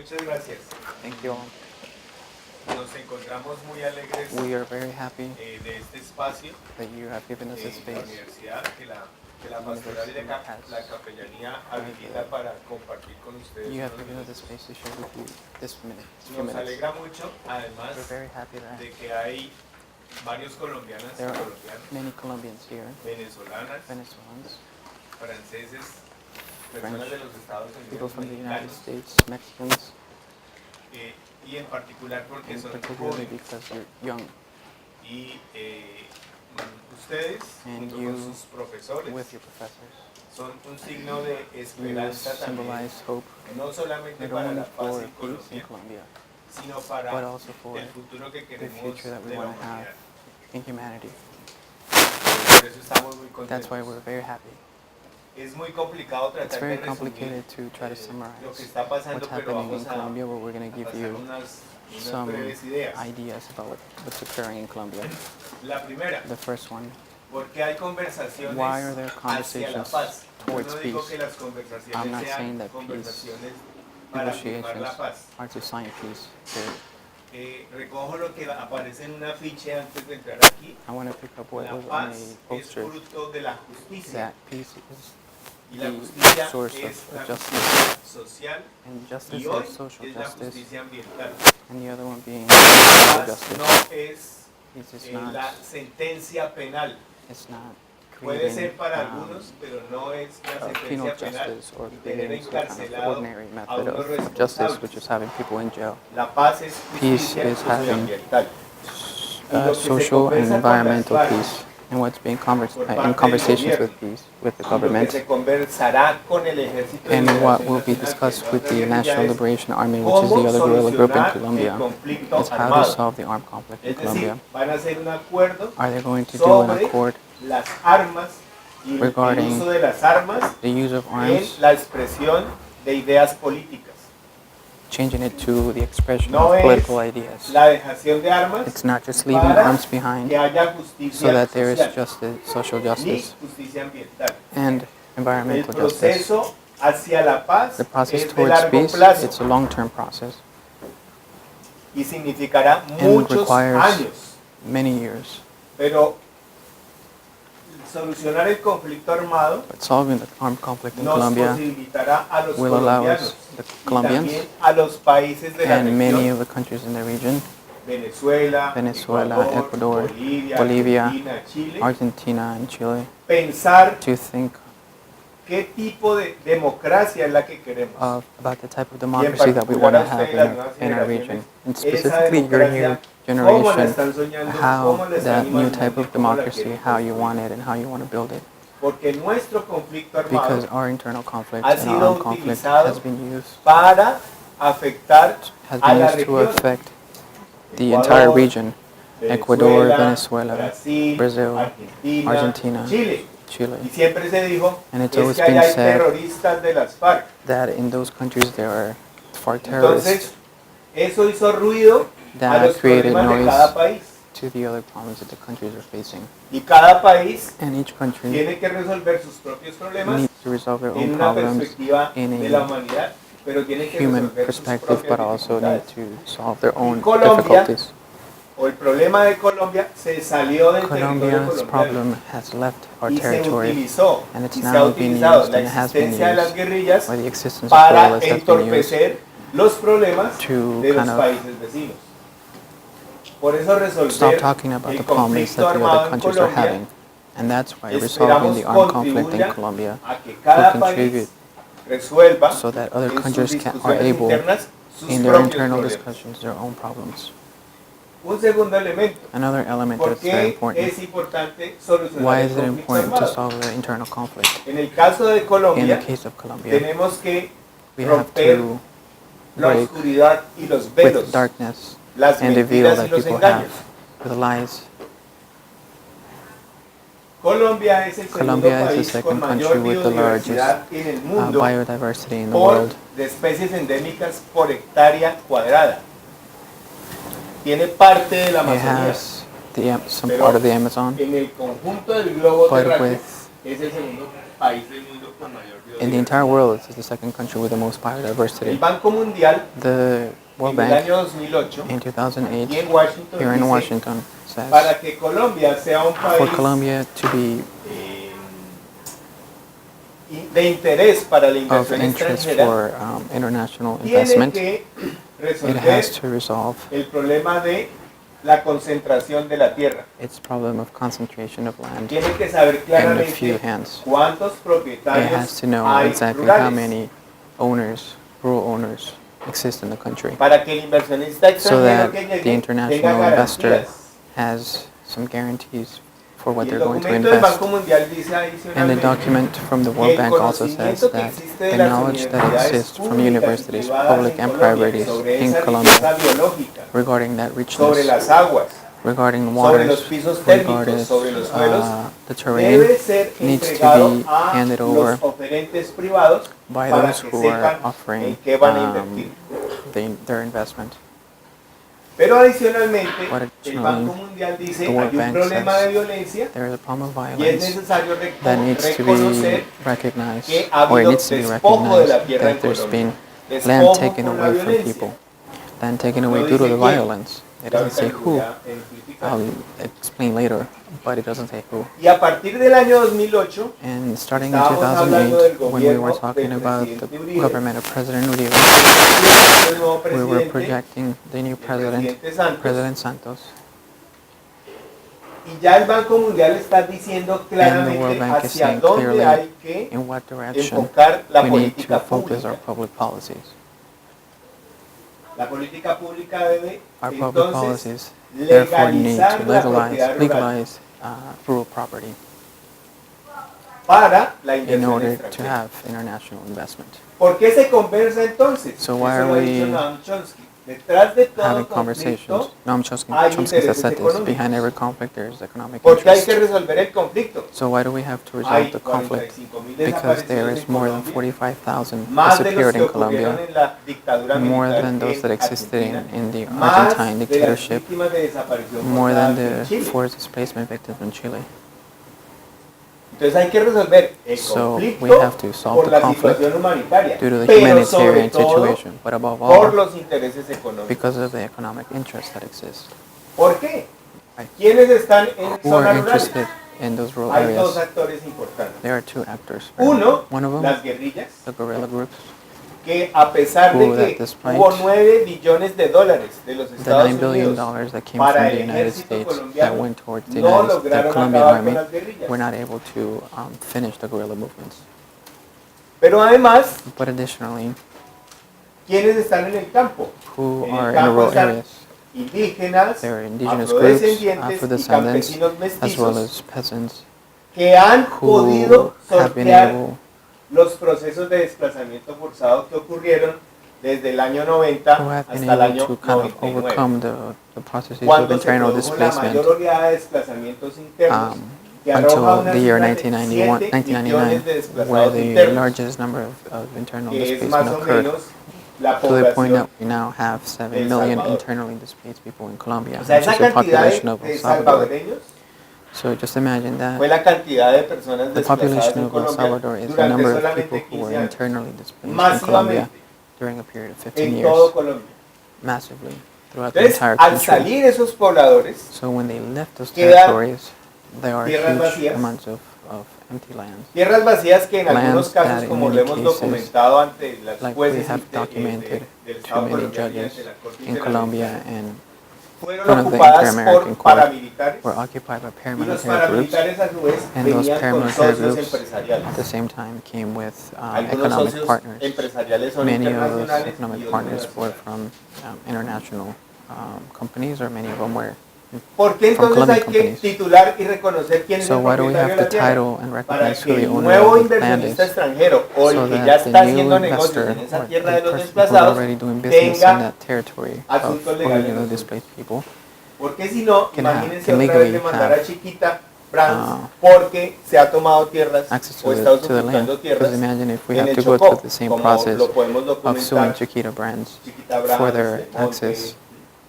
Muchas gracias. Thank you all. Nos encontramos muy alegres We are very happy de este espacio that you have given us this en la space. universidad que la pastoral y la capellanía habilita para compartir con ustedes. You have unos given us this minutos. space to share with you this few Nos minutes. alegra mucho, además We're very happy that de que hay varios colombianas y there are colombianos, many Colombians here, venezolanas, Venezuelans, franceses, French, personas de los Estados people Unidos, from the United mexicanos, States, Mexicans, y en particular porque and son particularly jóvenes. because you're young. Y ustedes, And junto con you, sus profesores, with your professors, son un signo de you esperanza también, symbolize hope no solamente not para only la paz for en peace in Colombia, Colombia, sino but para also for el futuro que the queremos future that we de la want to have humanidad. in humanity. Por eso estamos muy That's why contentos. we're very happy. Es muy complicado It's tratar very de resumir complicated to try to lo summarize que está pasando, what's pero happening in vamos a Colombia, but we're going to give pasar you unas some breves ideas. ideas about what's occurring in Colombia. La primera, The first one, ¿por qué hay conversaciones why are there hacia la conversations paz? Yo towards no digo peace? que las I'm conversaciones not saying sean that peace conversaciones para firmar negotiations la paz. are to sign peace. Recojo lo que aparece en un afiche antes de entrar aquí. I want to pick up what La was on paz a es poster, fruto de la justicia that peace is y la the justicia source es la of justice, justicia social and justice y hoy is social es la justice, justicia ambiental. and the other one being La social paz justice. no es Peace is la not, sentencia penal. it's not Puede ser creating para algunos, pero no es la penal sentencia penal justice or y tener creating some kind of encarcelado ordinary a method unos of justice, which responsables. is having people in jail. La paz es Peace justicia is having socioambiental. Y lo que se social and conversa con las environmental FARC, peace, and what's being por parte in del conversations gobierno, with peace, with the y lo que government, se conversará con el Ejército de and what Liberación will be Nacional, que es discussed la with otra the guerrilla, National es Liberation Army, which is cómo the other guerrilla group in solucionar el Colombia, conflicto is how to armado. solve the armed conflict in Es decir, Colombia. van a hacer un acuerdo Are they going to do an sobre accord las armas y el regarding uso de las armas the use of en arms, la expresión de ideas políticas. changing it to the expression No of es political ideas? la dejación de armas It's not just leaving para arms behind que haya so justicia that there is social, justice, social ni justice, justicia ambiental. and El environmental justice. proceso hacia la paz The process es de towards largo peace, plazo it's a long-term process y significará and muchos requires años, many years. pero solucionar el conflicto armado But solving the armed conflict in nos Colombia posibilitará a los will allow colombianos us, the y Colombians, también a los países de la and many región, of the countries in the region, Venezuela, Ecuador, Bolivia, Bolivia, Argentina, Chile, Argentina, and Chile, pensar to think qué tipo de democracia es la que queremos. about the type of democracy that we want to have in our region. And specifically your new cómo la generation, están soñando, how cómo la están that new imaginando type y of cómo la democracy, quieren how you construir. want it and how you want to build it. Porque nuestro conflicto Because armado our internal conflict ha and our sido armed conflict utilizado has been used, para afectar has a been la used to región. affect the Ecuador, entire region, Ecuador, Venezuela, Brasil, Brazil, Argentina, Argentina, Chile. Chile. Y siempre se dijo And it's es always que ahí been hay said terroristas de las FARC. that in those countries there are FARC Entonces, terrorists eso hizo ruido a that los created problemas de cada noise país. to the other problems that the countries are facing. Y cada país And each country tiene que resolver sus propios problemas needs to resolve their en own una problems perspectiva in de la a humanidad, pero tiene que human resolver sus perspective, but propias also need dificultades. to solve their own Colombia, difficulties. O el problema de Colombia se salió del territorio Colombia's colombiano problem has left our y se territory, utilizó and it's y se ha now been utilizado used la and has been existencia de las used, guerrillas or the existence of para guerrillas has been used entorpecer los problemas to de los kind of países vecinos. Por eso stop resolver talking about el the problems conflicto that the armado other en countries are Colombia having. And that's why resolving esperamos the armed conflict in contribuya Colombia a que cada will país contribute resuelva so that other en sus countries are discusiones able, internas sus in their propios internal problemas. discussions, their own problems. Un segundo elemento. Another element ¿Por that's very qué important. es importante solucionar Why el is it conflicto important to armado? solve the internal conflict? En el caso de In the Colombia, case of Colombia, tenemos que we have romper to la break oscuridad y los velos, with darkness las and the veil mentiras y that los people engaños. have, with lies. Colombia es el segundo Colombia is the país con second mayor country with the biodiversidad en el mundo biodiversity in the por world. de especies endémicas por hectárea cuadrada. Tiene parte de la It Amazonía, has some pero part of the Amazon, en el conjunto del globo but terráqueo with es el segundo país del mundo con mayor In the entire biodiversidad. world, this is the second country with the most El biodiversity. Banco Mundial The World en el Bank año 2008 in 2008 aquí en Washington here in dice Washington para says que Colombia sea un for país Colombia to be de interés para la of inversión interest extranjera, for international tiene investment, que it resolver has to resolve el problema de la concentración de la tierra. its problem of concentration of land Tiene que saber in a few claramente hands. cuántos It propietarios has to know hay exactly how rurales many owners, rural owners, exist in the country, para que el inversionista so extranjero that que the llegue tenga international investor garantías. has some guarantees for what Y they're el going to documento del invest. Banco Mundial dice And the adicionalmente document from the que World el Bank also says conocimiento que that existe de the las knowledge that universidades exists from públicas y universities, privadas public en and Colombia private, sobre in esa Colombia riqueza biológica, regarding that sobre richness, las aguas, regarding the sobre los waters, pisos térmicos, regarding sobre los suelos, the terrain, debe ser needs to entregado be a handed los over oferentes privados by para those que who are sepan en offering qué van a invertir. their investment. Pero adicionalmente, But el additionally, Banco Mundial dice the World hay un Bank problema says de violencia there is a problem of y es violence necesario that needs to reconocer be recognized, que ha or it habido needs to be despojo de la recognized tierra en that there's Colombia. been land Despojo taken por la away from violencia. people, land taken away No due to dice the quién. violence. It Ya doesn't ahorita say les who. voy a explicar. I'll explain later, but it doesn't say who. Y a partir del año 2008, And starting in estábamos hablando del 2008, when we were gobierno talking del about the presidente Uribe, government of President Uribe, el nuevo we were presidente, projecting the new el president, presidente Santos, President Santos, y ya el Banco Mundial está diciendo and the World claramente Bank is hacia saying dónde clearly hay que in what direction enfocar la we need to política focus our pública. public policies. La política pública debe Our public entonces policies therefore need legalizar to la propiedad rural legalize rural property para la in inversión order to extranjera. have international investment. ¿Por qué se conversa entonces? So why Eso are lo ha dicho we Noam Chomsky. Detrás de todo Having conflicto, conversations? Noam Chomsky hay has intereses said this. económicos. Behind every conflict, there is economic ¿por qué hay que interest. resolver el conflicto? So why do we have to Hay resolve the conflict? 45.000 Because there desaparecidos is en more than Colombia, 45,000 más de los disappeared que in ocurrieron Colombia, en la dictadura more militar than those that en existed Argentina, in the más Argentine de las dictatorship, víctimas de desaparición more than forzada en the Chile. forced displacement victims in Chile. Entonces hay que resolver el So conflicto we have to solve por the la conflict situación humanitaria, due to the pero sobre humanitarian todo situation, but above por all, los intereses económicos. because of the economic interests that exist. ¿Por qué? Right. ¿Quiénes están en Who are zonas rurales? interested in those rural Hay dos areas? actores importantes. There are two actors. Uno, One of them, las guerrillas, the guerrilla groups, que a pesar Who de at que this point, hubo 9 billones de dólares de los the Estados $9 billion Unidos that came para from el the United ejército States that colombiano, went towards the, no the lograron Colombian acabar army con las guerrillas. were not able to finish the guerrilla movements. Pero además, But additionally, ¿quiénes están en el campo? who En el are in the campo rural están areas? indígenas, There are indigenous groups, afrodescendientes y Afro-descendants, campesinos as well mestizos as peasants, que han podido who have been sortear able, los procesos de desplazamiento forzado que ocurrieron desde el año 90 who have been hasta el able año to kind of 99, overcome the processes of cuando se internal produjo la mayor displacement oleada de desplazamientos internos que arroja until una the year cifra de 1991, 7 millones 1999, de where desplazados the internos, largest number of internal que es más displacement o occurred, menos la to the point that población. we now have 7 de El million Salvador. internally displaced people in Colombia, O sea, which esa is the cantidad population of de El Salvador. salvadoreños So just imagine that fue la cantidad de personas the desplazadas population en of El Colombia Salvador is the durante number of solamente people who 15 were años, internally displaced in Colombia masivamente, during a period of 15 en todo years, Colombia. massively throughout the Entonces, entire al country. salir esos pobladores, So when they left those quedan territories, there are tierras huge vacías. amounts of empty lands. tierras vacías que en Lands algunos that casos, in como lo many hemos cases, documentado ante las Like we jueces have documented del too Estado many colombiano y judges ante la Corte in Colombia Interamericana, and fueron front of the ocupadas Inter-American por Court paramilitares were occupied by y los paramilitary groups, paramilitares a su vez and those venían con paramilitary socios groups empresariales. at the same time came with Algunos economic socios partners. empresariales son Many of those internacionales economic y otros partners were nacionales. from international companies, or many of them were ¿Por qué from entonces hay Colombian que companies. titular y reconocer quién es So el why do we propietario have de to la tierra? title and Para recognize who que the el owner nuevo of the land inversionista is, extranjero o el so que ya that the está new haciendo negocios investor en esa or tierra the de los person who are desplazados already doing business in tenga that territory of asuntos legales the resueltos. displaced people. Porque si no, Can imagínense can otra vez legally demandar have, a Chiquita Brands porque se ha tomado tierras access o to está the land. usurpando Because tierras imagine if we en have el to go Chocó, through the same como process lo podemos of suing documentar Chiquita Brands Chiquita for Brands, their Del Monte, access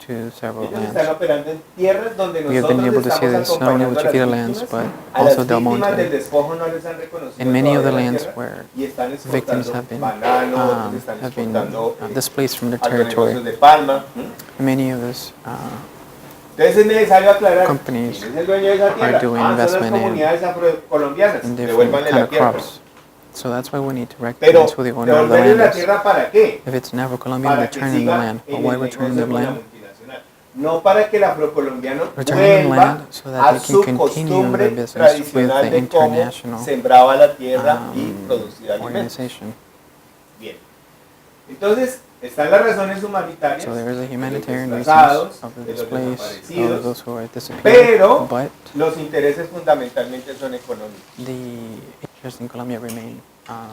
to several Ellos están lands. operando en tierras donde We have been able nosotros to see estamos this not only acompañando with a las Chiquita lands, víctimas. but A las also Del víctimas del Monte. despojo no les han reconocido In many of the todavía la lands tierra where y están victims exportando have been banano, están have been exportando displaced from their a los negocios territory. de palma. Many of those Entonces es necesario aclarar companies quién es el dueño de esa tierra. are doing Son las investment comunidades afrocolombianas. in different Devuélvanle kind la of tierra. crops. So that's why we need to Pero recognize who the owner of the devolverle land la is. tierra ¿para qué? If it's an Afro-Colombian, Para que return them the siga land. But en why el return negocio them con la land? multinacional. No para que el afrocolombiano Return them vuelva land so that a they su can continue costumbre their business with tradicional the de cómo international sembraba la tierra y producía alimentos. organization. Bien. Entonces, están las razones humanitarias, So there is a de los humanitarian desplazados, reasons of the de los displaced, of desaparecidos, those who are disappeared, pero but los intereses fundamentalmente son económicos. the interests in Colombia remain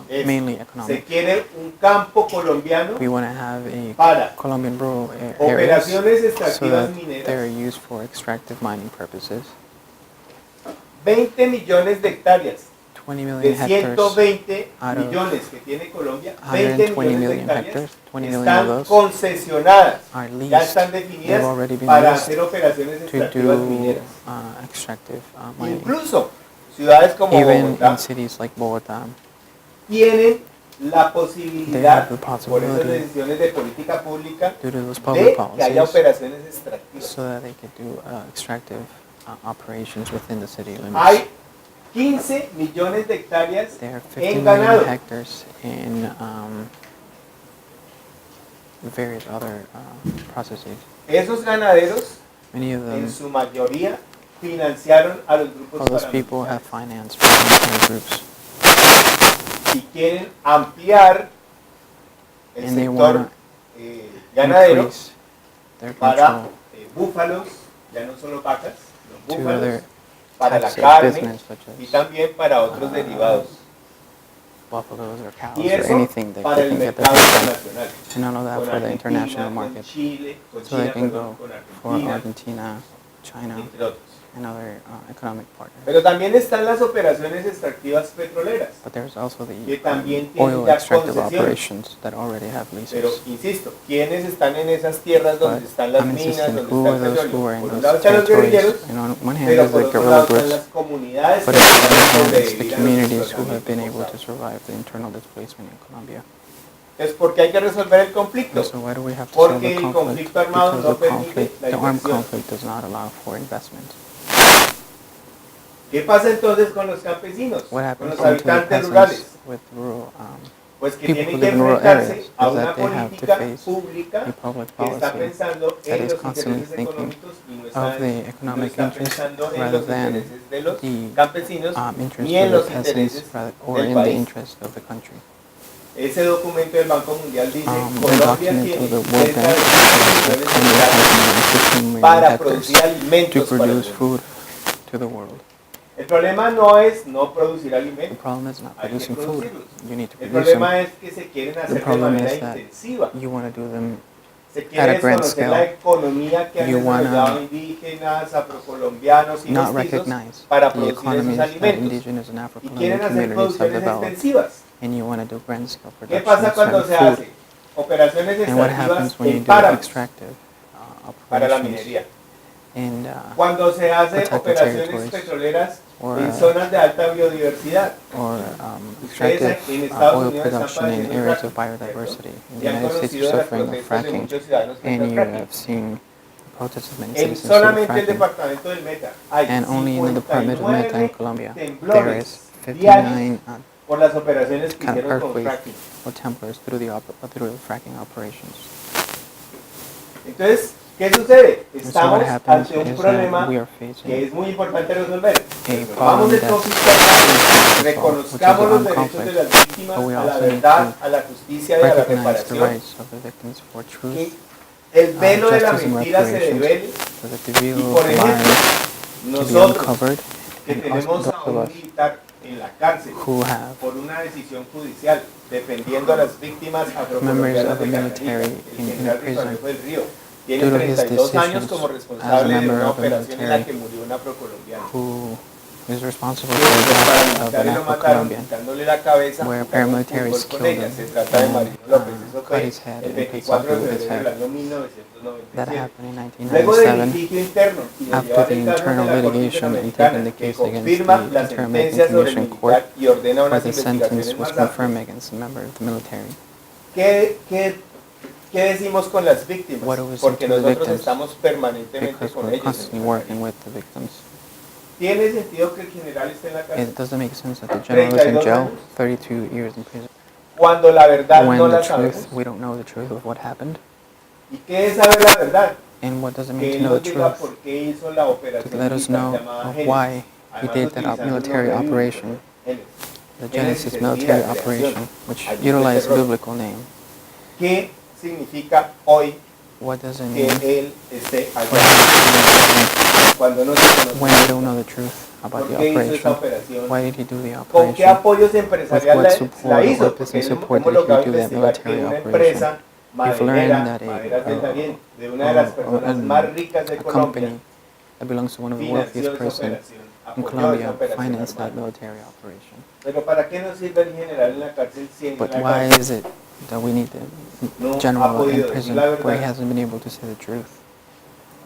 Es, mainly se economic. quiere un campo colombiano We want to have a para Colombian rural areas operaciones so extractivas that mineras, they're used for extractive mining purposes. 20 millones de hectáreas. 20 million De hectares 120 out of millones que tiene Colombia, 20 120 millones de million hectáreas hectares, 20 million of están those concesionadas, are ya leased. están They've definidas already been para leased hacer operaciones to extractivas do mineras. extractive mining. Incluso ciudades como Even Bogotá in cities like Bogota, tienen la they posibilidad, have the por esas possibility, decisiones de política pública, due to those de public que haya policies, operaciones extractivas. so that they could do extractive operations within the city limits. Hay 15 millones de hectáreas There are 50 en million ganado. hectares in various other processes. Esos ganaderos, Many of them, en su mayoría, financiaron a los grupos all those people have paramilitares financed paramilitary groups, y quieren ampliar el and they sector want to ganadero increase their para control búfalos, ya no solo vacas, los to búfalos, other para la types of carne business, such y as también para otros derivados. buffaloes or cows Y or eso anything that para they el can get their mercado hands on. internacional. And all of that Con for the Argentina, international con market. Chile, con So they China, can perdón, go con for Argentina, Argentina, China, entre otros. and other economic partners. Pero también están las operaciones extractivas petroleras, But there's also que the también tienen oil ya extractive concesiones. operations that already have Pero leases. insisto, ¿quiénes están en esas tierras donde But están las I'm minas, insisting, donde who está are el those petróleo? who are in Por un those lado están los guerrilleros, territories? And on one hand, pero there's por the otro guerrilla lado están groups, las comunidades but que on the other han hand, it's the sobrevivir a los communities who have desplazamientos been able to forzados. survive the internal displacement in Colombia. Es porque hay que resolver el conflicto. And so why do we have to solve Porque the el conflict? conflicto armado Because no the permite la armed inversión. conflict does not allow for investment. ¿Qué pasa entonces con los campesinos, What con happens los to the habitantes peasants rurales? with rural Pues que people tienen who que live in rural enfrentarse areas? a Is una that they have to política face pública a public que está policy pensando that en is los constantly intereses thinking económicos y no of está, the no economic está interests pensando en rather los than intereses de los the campesinos interest ni en of los the intereses peasants or del in the país. interest of the country. Ese documento del Banco Mundial dice The Colombia document tiene of the World cerca Bank de says that 15 Colombia millones has de 15 million para hectares producir to alimentos para el produce mundo. food to the world. El problema no es no producir The alimentos, problem is not hay que producing food. producirlos. You need to El produce them. problema es que se quieren The hacer de problem manera is that intensiva. you want to do them Se at a quiere grand desconocer scale. la economía que han You wanna desarrollado indígenas, afrocolombianos y not mestizos recognize para the producir esos economies that alimentos. indigenous and Y Afro-Colombian quieren hacer communities have producciones developed, extensivas. and you want to do grand scale ¿Qué production pasa of cuando certain se food. hace? Operaciones And what extractivas happens when you en do páramos extractive para la operations minería. and Cuando se hace protected operaciones territories petroleras or en zonas de alta biodiversidad. extractive en Estados oil Unidos están production in padeciendo areas fracking, of biodiversity. In the Y han United States, conocido you're las suffering of protestas de fracking, muchos ciudadanos frente and al you fracking. have seen protests of many En citizens due to solamente el fracking. departamento del Meta hay And only in the department of Meta in 59 Colombia, there temblores is diarios 59 por las operaciones que kind of hicieron con earthquakes fracking. or temblors through the fracking operations. Entonces, ¿qué sucede? And so Estamos what happens ante un is problema that we are que facing es muy importante resolver. a Vamos problem del that's conflicto armado, reconozcamos los derechos de las víctimas but we a la also need verdad, to a la justicia y a la recognize the reparación. rights of the victims for Que truth, el velo de la justice and mentira se reparations, devele so that the veil y, of por ejemplo, lies to be nosotros uncovered, que and us, tenemos those a of un us militar en la cárcel who have por una decisión judicial defendiendo a las víctimas members afrocolombianas of the de military Cartagena, in el general prison Ricardo del Río. Tiene due to his 32 años decisions como as a responsable de member una of the operación en la military que murió un afrocolombiano. who who's responsible que for the los death of an paramilitares lo mataron Afro-Colombian, quitándole la cabeza where y jugando paramilitaries fútbol con killed ella. him Se trata de and Marino López. Eso cut fue his head el and played 24 soccer de with his febrero del head. año That 1997. happened in Luego del 1997 litigio interno y de after llevar the el caso ante internal la Corte litigation and taking Interamericana, the que case against confirma the la sentencia sobre el Inter-American Court, militar y ordena where unas the investigaciones sentence was más amplias. confirmed against a member of the military. ¿Qué decimos con las víctimas? What do we say Porque to the nosotros victims? estamos permanentemente Because con we're ellos. constantly working with the victims. ¿Tiene sentido que el general esté en la cárcel? It doesn't make sense that the general is in 32 jail, años. 32 years in prison, Cuando la verdad when no the la truth, sabemos. we don't know the truth of what happened. ¿Y qué es saber la verdad? And what does it mean Que to él know nos the diga truth? por qué hizo la To operación let us militar know llamada of Génesis. why he Además, did that utilizando el military nombre bíblico, operation, Génesis. the Génesis Genesis es military vida, operation, creación. which Allí está utilized el error. biblical name. ¿Qué significa hoy What does it que mean él esté for allá him cuando no se conoce? when we don't know the truth about ¿Por the qué hizo esa operation? operación? Why did he do the ¿Con qué operation? apoyos With empresariales what la support hizo? or Porque business hemos support did logrado he do that investigar que military una operation? empresa We've learned maderera, that Maderas del Darién, de una de las personas más ricas de a Colombia, company that belongs to one of the financió wealthiest esa person operación, in apoyó esa Colombia operación financed that armada. military operation. Pero ¿para qué nos sirve el general en la cárcel si en But la why cárcel is it that we need the no ha general in podido decir prison la where he verdad hasn't been able to say the truth?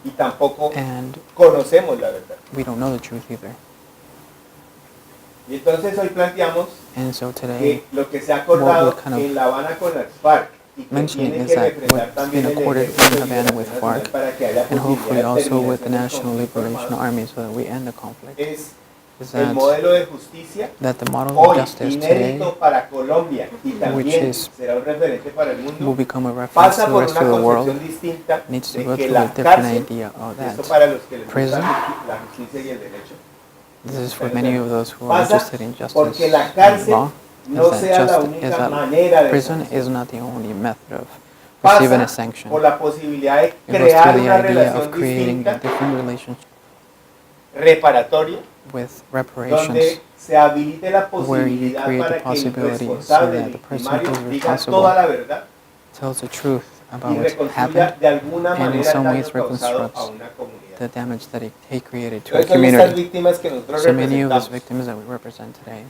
y tampoco And conocemos la verdad? we don't know the truth either. Y entonces hoy planteamos And so que today, lo que se ha acordado what kind of en La Habana con las FARC y que mentioning tiene is que that refrendar what's también been el accorded Ejército in de Havana with Liberación Nacional FARC, para que haya and hopefully posibilidad de also with the terminación del National conflicto Liberation armado, Army so that we end the conflict, es is el that, modelo de justicia that the model of hoy justice today inédito para Colombia y which también is será un referente para el will mundo, become a reference pasa to the por rest una of the world concepción distinta needs to de go que through a la different cárcel, idea of esto that. para los que les Prison, gusta la justicia y el derecho, this is for many of those who are pasa interested in justice porque la and cárcel law, no is sea la that, única manera de prison solución. is not the only method of receiving a Pasa sanction. por la posibilidad de It goes crear through the una idea of relación creating a distinta, different relationship reparatoria, with reparations, donde se habilite la where you posibilidad create the para que el possibility so responsable, that el the person victimario, who's diga responsible toda la verdad tells the truth about y what's reconstruya happened de alguna and in manera el some daño ways causado a reconstructs una comunidad. the damage that he created to a Entonces, hoy estas community. víctimas que nosotros So many of those representamos victims that we represent today,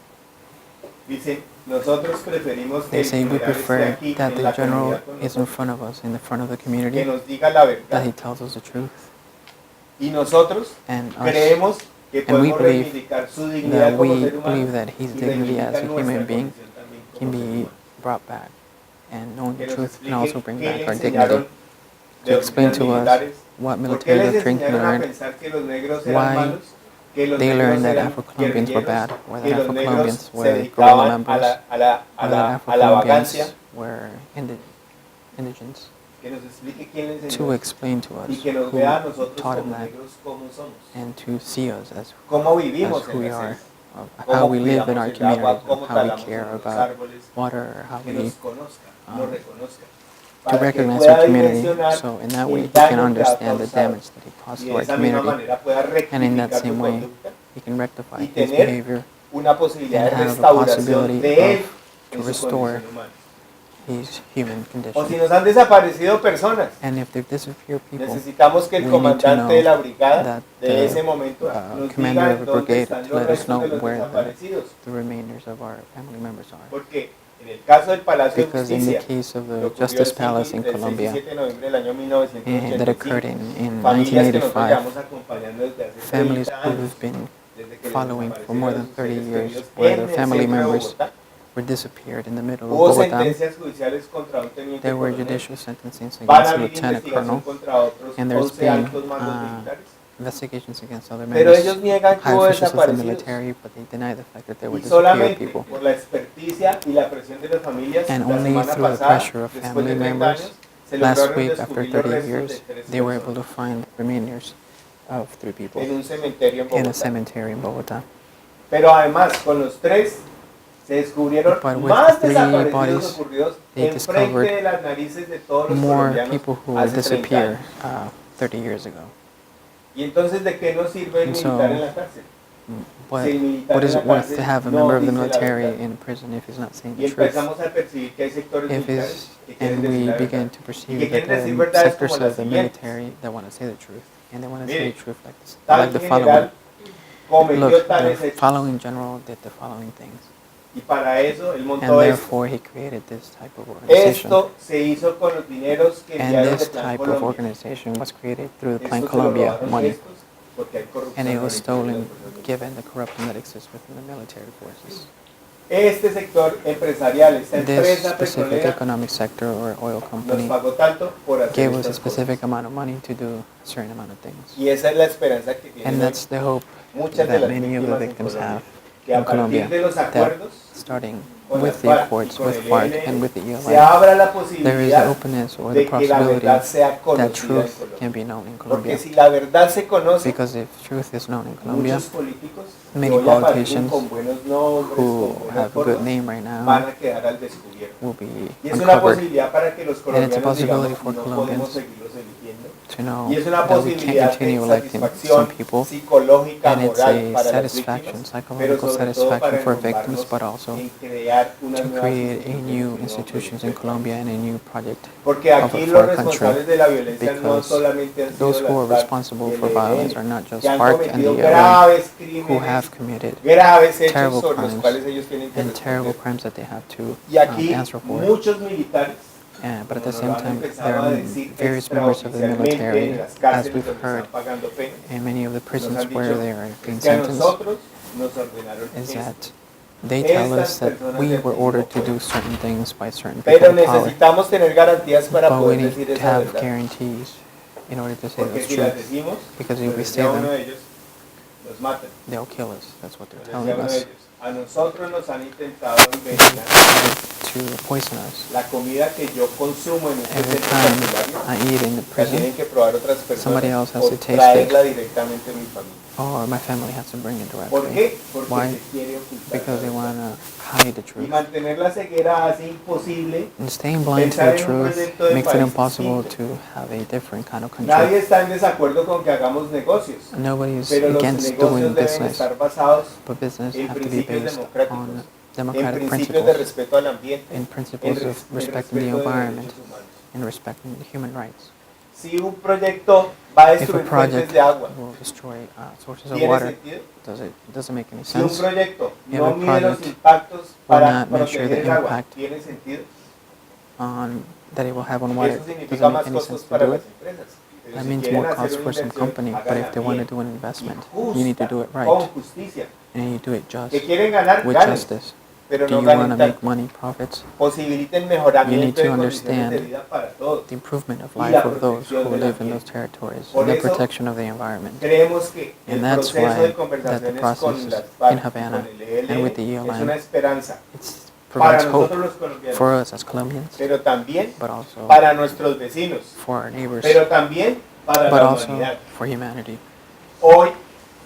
dicen, nosotros preferimos que they el say we general esté prefer aquí that en the la general comunidad con is in nosotros, front of us, in the front of the que community, nos diga la that verdad. he tells us the truth, Y nosotros and us, creemos que and we podemos believe reivindicar su dignidad that como we ser humano believe that his y dignity as reivindicar a nuestra human being condición también can como seres be humanos. brought back, and knowing Que the nos truth can also explique bring qué back le our enseñaron dignity, de to explain doctrinas to us militares, what por qué military les doctrine he enseñaron a learned, pensar que los negros eran why malos, que los they negros learned that eran Afro-Colombians were guerrilleros, bad, or que that los negros Afro-Colombians se were guerrilla dedicaban members, a la or that vagancia, Afro-Colombians were indigents, que nos explique quién le to enseñó explain to y us que nos who vea a nosotros taught him como that, negros como somos, and to see us as cómo vivimos who en we la are, selva, of how cómo we live in cuidamos our el agua, communities, cómo of how we talamos care los about árboles, water, or how que we nos conozca, nos reconozca, to para que recognize pueda our community, dimensionar so in that way el he can daño que ha understand the causado damage that he caused y to de our esa misma community, manera pueda and in that rectificar su same way conducta he can rectify y his tener behavior una posibilidad and de have a restauración possibility de él of to en su restore condición humana. his human O si condition. nos han desaparecido personas, And if there disappear people, necesitamos que el we need to comandante de know la brigada that de ese the momento nos commander diga of the dónde brigade están to los let us restos know de los where desaparecidos. the remainders of our family members are. Porque en el caso del Palacio de Because in the Justicia, case of que the ocurrió Justice el Palace in 6 y Colombia, 7 de noviembre del año that occurred 1985, in familias que nosotros 1985, llevamos acompañando desde hace families 30 años, who've been desde que les following for more than desaparecieron sus 30 seres years, queridos where en their el family centro de members Bogotá. were disappeared in the middle of Hubo Bogota. sentencias judiciales contra un teniente There were coronel. judicial sentencings Van a against abrir Lieutenant investigación Colonel, contra otros and there's 11 been altos mandos militares. investigations against other Pero members, ellos niegan que high hubo officials of the desaparecidos. military, but they deny the fact that there were Y disappeared solamente people. por la experticia y la presión de las familias, And la only semana through the pasada, pressure of después family de 30 members, años, se last lograron week, after descubrir los 30 restos de years, 3 they were able personas to find remainders of 3 people en un cementerio en in a Bogotá. cemetery in Bogota. Pero además, con los 3 se descubrieron But with más 3 desaparecidos bodies, ocurridos they en frente discovered de las narices de todos los more colombianos people who hace 30 disappeared años. 30 years ago. Y entonces, ¿de qué nos sirve el And militar so, en la cárcel? What, Si el militar what en is la it worth cárcel to have a no member of the dice la military verdad? in prison if he's not saying Y the truth? empezamos a percibir que hay sectores If militares is, que quieren and decir we la begin verdad. to Y perceive que that quieren decir the verdades sectors como las of the siguientes. military that want to say the truth, and they want to say Mire, the truth like this, Tal like the following. general cometió look, tales the hechos. following general did the following things. Y para eso él And montó esto. therefore he created this type of organization. Esto se hizo con los dineros que And enviaron de this Plan type of Colombia. organization was created through the Plan Esto se lo Colombia robaron money. estos porque hay corrupción And it was en el interior de las stolen fuerzas militares. given the corruption that exists within the military forces. Este sector empresarial, esta This empresa specific petrolera, economic sector or oil nos company pagó tanto por hacer gave us a estas specific cosas. amount of money to do a certain amount of things. Y esa es la esperanza que tienen And hoy that's the hope muchas de that las many of the víctimas en victims Colombia, have que a in Colombia, partir de los that acuerdos starting con with las the FARC y accords con with el FARC ELN, and with the se ELN, abra la there is the posibilidad openness or the de que la possibility verdad sea that conocida en truth Colombia. can be known in Porque Colombia. si la verdad se conoce, Because if truth is known in Colombia, muchos políticos que many hoy aparecen politicians con buenos nombres, who con buenas have a good formas, name right van now a quedar al descubierto. will be Y es una uncovered. posibilidad para que los And it's a colombianos possibility digamos for no Colombians podemos seguirlos eligiendo. to know Y es una that we can't posibilidad continue de electing satisfacción some people, psicológica, and it's moral a para las satisfaction, víctimas, pero psychological sobre todo satisfaction para for victims, enrumbarnos but also en crear unas to nuevas create a new instituciones, institutions in Colombia and a new project porque of aquí it los for our country. responsables de la violencia no Because solamente han sido those who are las FARC responsible y el for violence are ELN, not just que han FARC and the cometido ELN, graves who crímenes, have committed graves hechos terrible sobre los crimes cuales ellos tienen que and terrible responder. crimes that they have to Y aquí answer for. muchos militares, But at como the same nos lo han time, there empezado a are decir various members of the extraoficialmente military, en las as cárceles we've donde heard, están pagando penas, in many of the nos prisons han where dicho they are being es que a sentenced, nosotros nos ordenaron is esto. that they tell us that we were ordered to do certain things by certain people Pero in power. necesitamos tener garantías para But we poder need decir to esa have verdad. guarantees in order to say Porque those si las truths. decimos, Because if we pues say decía uno them, de ellos, nos matan. they'll kill us. That's what they're Nos telling decía uno de us. ellos, a nosotros nos han intentado They envenenar. tried to poison us. La comida que yo consumo en este Every centro time carcelario, I eat in the la prison, tienen que probar otras somebody personas else has o to taste traerla directamente a mi familia. or my family has to bring it ¿Por directly. qué? Porque Why? se quiere ocultar Because they la want verdad. to hide the Y truth. mantener la ceguera hace imposible. And staying blind to Pensar the en un truth proyecto de makes it país impossible distinto. to have a different kind of Nadie country. está en desacuerdo con que hagamos negocios, Nobody's pero los against negocios doing deben business, estar basados but business en have to be principios based democráticos, on en democratic principios de principles, respeto al ambiente, in principles of en respecting the respeto de environment, derechos humanos. and respecting the human rights. Si un proyecto va a If a destruir fuentes project de agua, will destroy sources of ¿tiene water, sentido? doesn't make any Si un sense. proyecto If no a mide los project impactos para not measure proteger the el agua, impact ¿tiene sentido? That it will have on water, Eso significa doesn't más make any costos sense to para do las it. empresas. Pero That si means quieren more hacer cost una for some inversión, company, but háganla if they want to bien do an y investment, justa, you need to do it con right, justicia. and you do it just, Que quieren ganar, with ganen, justice. pero Do no you want ganen to make tanto. money, profits? Posibiliten You need mejoramiento to de condiciones de understand vida para todos. the improvement of Y life la of those protección who del live in ambiente. those territories, Por and the eso, protection of the environment. Creemos que el And that's proceso why de that the conversaciones process con las in FARC y Havana con el and with the ELN es ELN, una esperanza it para provides hope nosotros los colombianos, for us as Colombians, pero también but also para nuestros vecinos, for our neighbors, pero también para but la also humanidad. for humanity. Hoy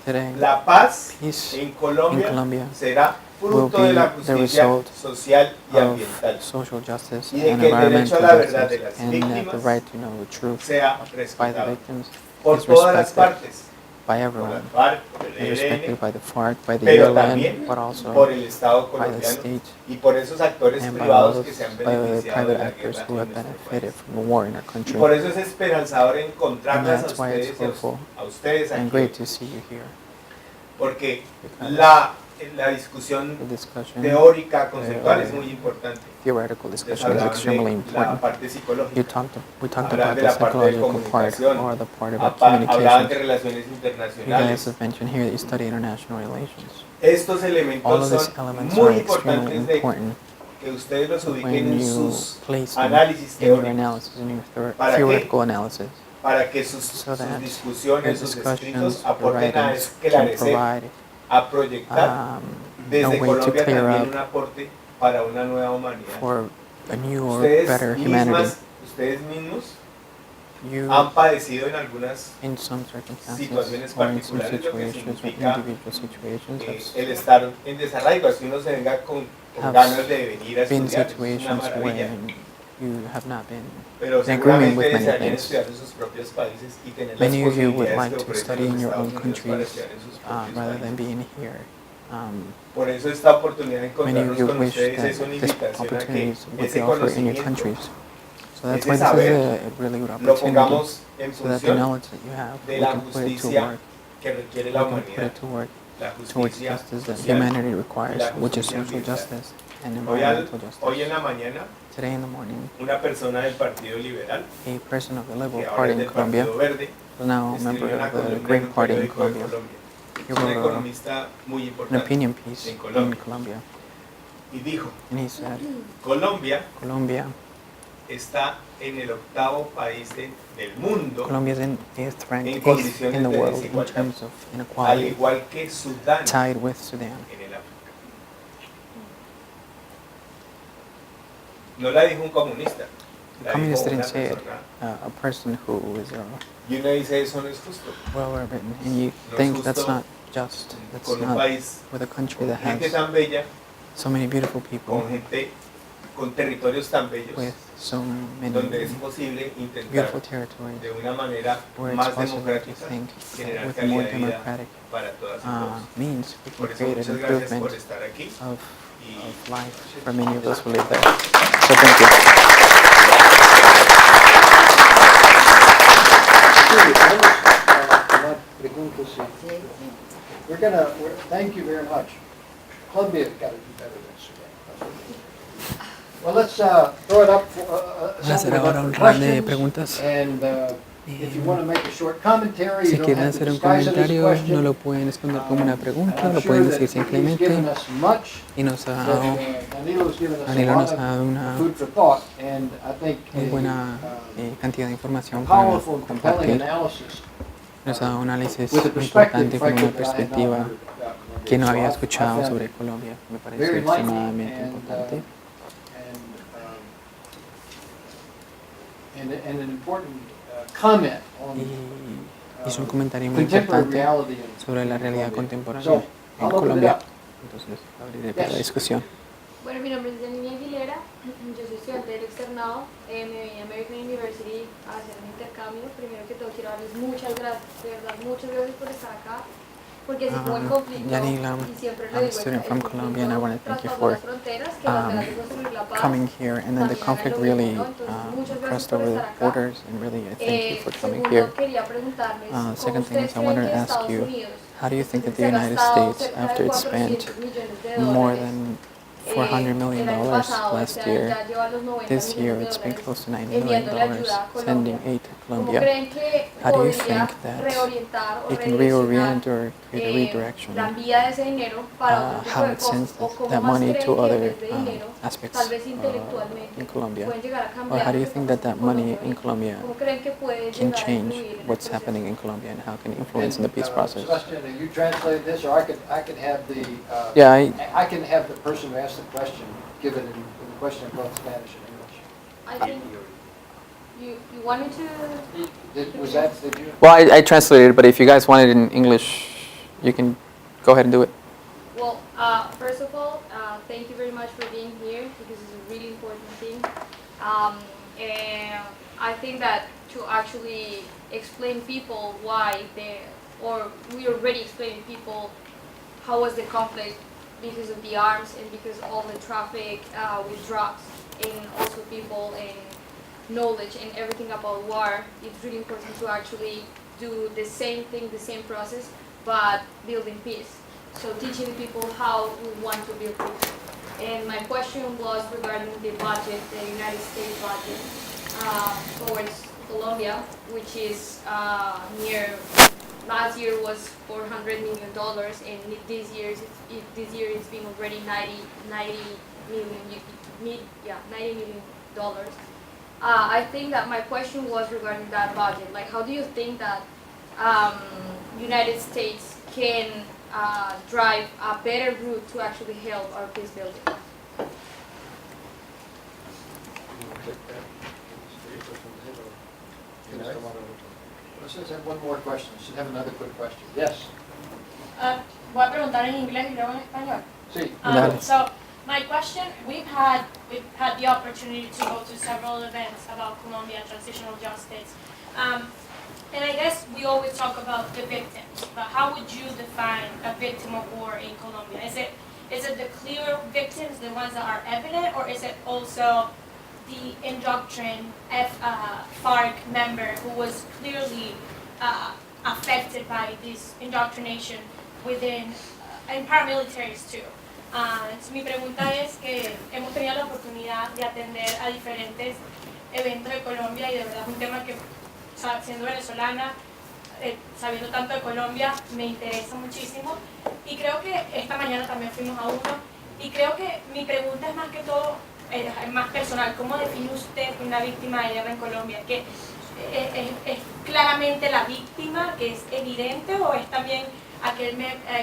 Today, la paz peace en in Colombia Colombia será will fruto de be la the justicia result social y of ambiental, social justice y de and que el derecho a environmental la verdad de justice, las and that the víctimas right to know the truth sea by the respetado victims por is todas las respected partes, by por las everyone, FARC, por is el respected ELN, by the FARC, by the pero ELN, también but also por el Estado by the colombiano state y por esos actores and by privados those que se han by the beneficiado de private la actors guerra who en have nuestro benefited país. from the war in our Y country. por eso es esperanzador encontrarlas a And that's why it's ustedes, y hopeful a ustedes and aquí, great to see you here. porque Because la discusión the discussion, teórica, conceptual es muy importante. theoretical Ustedes discussion is hablaban extremely de la important. parte psicológica, We talked hablaban about de the la parte de psychological part comunicación, or the part about hablaban de communication. relaciones You guys internacionales. have mentioned here that you study international relations. Estos All elementos of these son elements muy are extremely importantes de important que ustedes los ubiquen when en you sus place them análisis in your teóricos, analysis, in your ¿Para qué? theoretical analysis, para que sus so that discusiones, your sus discussions, escritos your aporten a writings can esclarecer, provide a proyectar a desde way to Colombia clear también up un aporte para una nueva humanidad. for a new or better humanity. Ustedes mismos You, han padecido en algunas in some circumstances situaciones or in some particulares, lo que situations or significa individual situations, el estar en desarraigo, así uno se venga con have ganas de venir a been estudiar, es una situations maravilla. when you have not been Pero in agreement seguramente with many desearían things. estudiar en sus propios países y tener las Many of you would posibilidades like que to ofrecen study los in your Estados own Unidos para countries estudiar en sus propios rather than países. being here. Por eso esta oportunidad de Many of encontrarnos you con wish ustedes that es una this invitación a que opportunities would ese be offered in your conocimiento countries. So that's ese why this saber, is a really good lo opportunity, pongamos en so that the función knowledge that you have, de we la can put it to justicia work. que requiere We la can put humanidad. it to work la towards justicia justice that social humanity y requires, la which is justicia social ambiental. justice and Hoy environmental en justice. la mañana, Today in the morning, una persona del Partido Liberal, a person of the Liberal que ahora Party es in del Colombia, Partido Verde, is now a member escribió una of the columna en Green un Party in periódico de Colombia. Colombia. He Es un wrote economista muy an importante opinion piece en in Colombia. Colombia, Y dijo, and he said, Colombia Colombia está en el 8º país del mundo Colombia is in 8th en ranked 8th condiciones in the de world in desigualdad, terms of al inequality, igual que Sudán tied with Sudan. en el África. No la dijo un comunista, la dijo Communists una didn't say it. persona. A person who is Y uno dice, eso no es justo. well written, and you No think es that's justo not just. That's con un not país with a country con that gente has tan bella, so many beautiful people con gente, con territorios tan bellos, with so many donde es posible intentar beautiful territories de una manera where it's más possible to democrática think that generar with more calidad de vida democratic para todas y todos. means we Por can eso create muchas an gracias por improvement estar aquí. of life for many of us who live there. So thank you. Thank you very much. Columbia's got to do better than Sudan. Well, let's throw it up for Vamos a hacer ahora un round de questions. preguntas. And if you want to make a short commentary, Si you don't quieren have to hacer un disguise it as a comentario, no question. lo pueden esconder como una And pregunta, I'm lo sure pueden that decir he's given simplemente. us much. Y nos ha That, dado Danilo's given us a Danilo lot nos ha dado of una food for thought, and I think muy buena cantidad de información para powerful, compelling compartir. analysis Nos ha dado un análisis with a muy perspective, importante con frankly, una that I had not perspectiva heard about Colombia. que no So había I escuchado found sobre it Colombia. Me pareció very enlightening extremadamente importante. and an important comment on Y hizo un comentario muy contemporary importante reality in sobre la realidad Colombia. contemporánea So, en I'll open it Colombia. up. Entonces abriré para la Yes. discusión. Bueno, mi nombre es Janine Aguilera, yo soy estudiante del externado, me vine a American University a hacer un intercambio. Primero que todo quiero darles muchas gracias, de verdad, muchas gracias por estar acá, porque así como el conflicto, Janine, y siempre lo I'm a digo, student el from conflicto Colombia and I want to thank you traspasó for las fronteras, que las ganas de construir la paz coming here, and then the también hagan conflict lo really mismo, ¿no? Entonces, muchas gracias crossed por over the estar acá. borders, and really I thank you for coming Segundo, here. quería preguntarles, ¿cómo Second thing ustedes is I wanted creen to que ask Estados you, Unidos, how do you think that que the se ha United gastado States, cerca de after it spent $400 millones de more dólares than $400 million el año pasado, last este año year, ya lleva los 90 this year millones it's de been dólares close to $90 million enviándole ayuda a sending Colombia? aid to ¿Cómo Colombia? creen que How do you podría think that reorientar o it can redireccionar reorient or create a redirection? la envía de ese dinero para otro tipo How de it cosas? sends ¿O cómo that más money creen to que other ese dinero, aspects tal vez intelectualmente, in Colombia? pueden llegar a Or cambiar how do lo you que think está that that pasando en money Colombia? in Colombia ¿Cómo creen que puede can llegar a change influir en el what's proceso? happening in Colombia and how can it influence in the peace process? Sebastian, you translate this, or I could have the Yeah, I can have the person who asked the question give it in the question in both Spanish and English. I think you wanted to. Was that, did you? well, I translated, but if you guys want it in English, you can go ahead and do it. Well, first of all, thank you very much for being here because it's a really important thing. And I think that to actually explain people why we already explained people how was the conflict because of the arms and because all the traffic with drugs and also people and knowledge and everything about war. It's really important to actually do the same thing, the same process, but building peace. So teaching people how we want to build peace. And my question was regarding the budget, the United States budget towards Colombia, which is near, last year was $400 million, and this year it's been already $90 million. I think that my question was regarding that budget. Like, how do you think that United States can drive a better route to actually help our peace building? Let's have one more question. Should have another quick question. Yes. Voy a preguntar en inglés y luego en español. Sí. Dale. So my question, we've had the opportunity to go to several events about Colombia transitional justice. And I guess we always talk about the victims, but how would you define a victim of war in Colombia? Is it the clear victims, the ones that are evident, or is it also the indoctrined FARC member who was clearly affected by this indoctrination within and paramilitaries too. Mi pregunta es que hemos tenido la oportunidad de atender a diferentes eventos de Colombia y de verdad es un tema que, siendo venezolana, sabiendo tanto de Colombia, me interesa muchísimo y creo que esta mañana también fuimos a uno y creo que mi pregunta es más que todo, más personal. ¿Cómo define usted una víctima de guerra en Colombia? ¿Que es claramente la víctima, que es evidente, o es también aquel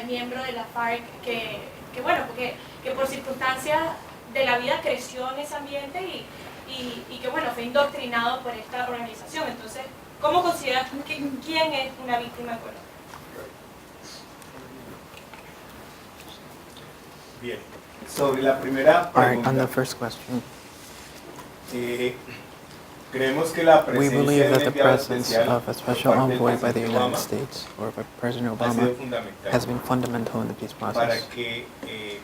miembro de la FARC que bueno, que por circunstancias de la vida creció en ese ambiente y que bueno, fue indoctrinado por esta organización? Entonces, ¿cómo consideras quién es una víctima en Colombia? Bien, sobre la primera Alright, on pregunta, the first question, creemos que la we presencia believe de un that the enviado presence especial of a por special parte del envoy by the presidente United Obama States or by President ha sido Obama fundamental has been fundamental in the peace para process. que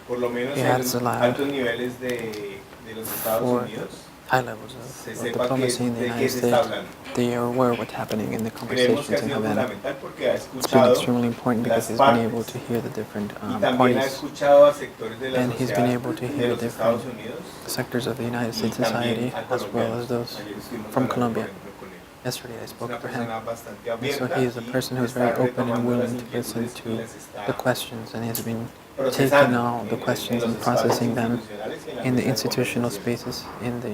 por lo menos It en has los allowed altos niveles de los Estados for Unidos high levels se of sepa diplomacy in the de qué United se está States. hablando. They are aware of what's happening in the Creemos que ha conversations in sido Havana. fundamental porque ha It's been escuchado extremely important because las he's been able partes to hear the different y también ha parties, escuchado a sectores de la and he's been sociedad able to de hear los Estados different Unidos sectors of the United y States también society a as well colombianos. as those Ayer estuvimos from hablando, Colombia. por ejemplo, con él. Yesterday I Es spoke una to him. persona bastante And so abierta he is a y person who's está very open and retomando las willing to listen inquietudes y to las está the questions, and has been taking procesando all the en questions los and espacios processing them institucionales y en la in the mesa de institutional conversación. spaces, in the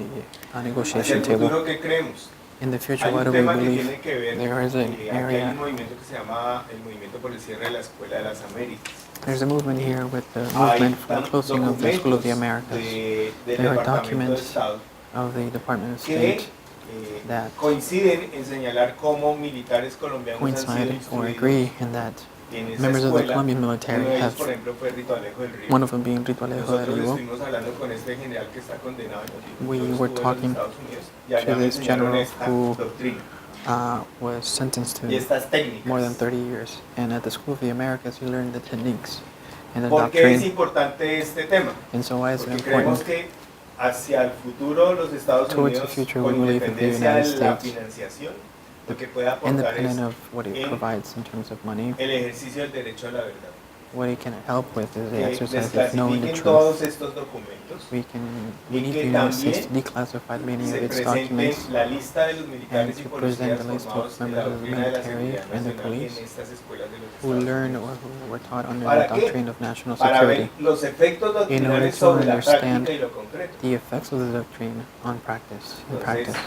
Hacia negotiation el table. futuro, ¿qué creemos? In the future, Hay what un do we tema que believe? tiene que ver, There is an aquí hay un area, movimiento que se llama el Movimiento por el Cierre de la Escuela de las Américas. there's a movement here with the Hay movement for the closing of the School of the documentos Americas del There are Departamento de documents Estado of the Department of que State that coinciden en señalar cómo militares colombianos han sido coincide or instruidos agree in that en esa members of the escuela. Colombian Uno military de ellos, have, por ejemplo, fue Rito Alejo del Río. one of them being Rito Alejo del Nosotros Río. estuvimos hablando con este general que está condenado en los We yo were estuve en los talking Estados Unidos y allá to me this enseñaron general esta who doctrina was sentenced y to estas técnicas. more than 30 years. And at the School of the Americas, you learn the techniques and the ¿Por qué es doctrine. importante este tema? And so why is it Porque creemos important? que hacia el futuro los Estados Towards the Unidos, future, con we believe that the independencia United de la States, financiación, lo que puede aportar es independent of what it en provides in terms of money, el ejercicio del derecho a la verdad. what it can help with is the Que exercise of knowing the desclasifiquen truth. todos estos documentos, We y need que the United States to también declassify many of se its presente documents la lista de los and militares y to policías present the list formados of en la members of the doctrina de la military seguridad and the nacional police en estas escuelas de los who Estados learn Unidos. or who were taught under ¿Para the qué? doctrine of national Para ver security los efectos in order doctrinales to sobre la understand práctica y lo concreto. the effects of the doctrine on practice, in Entonces, practice.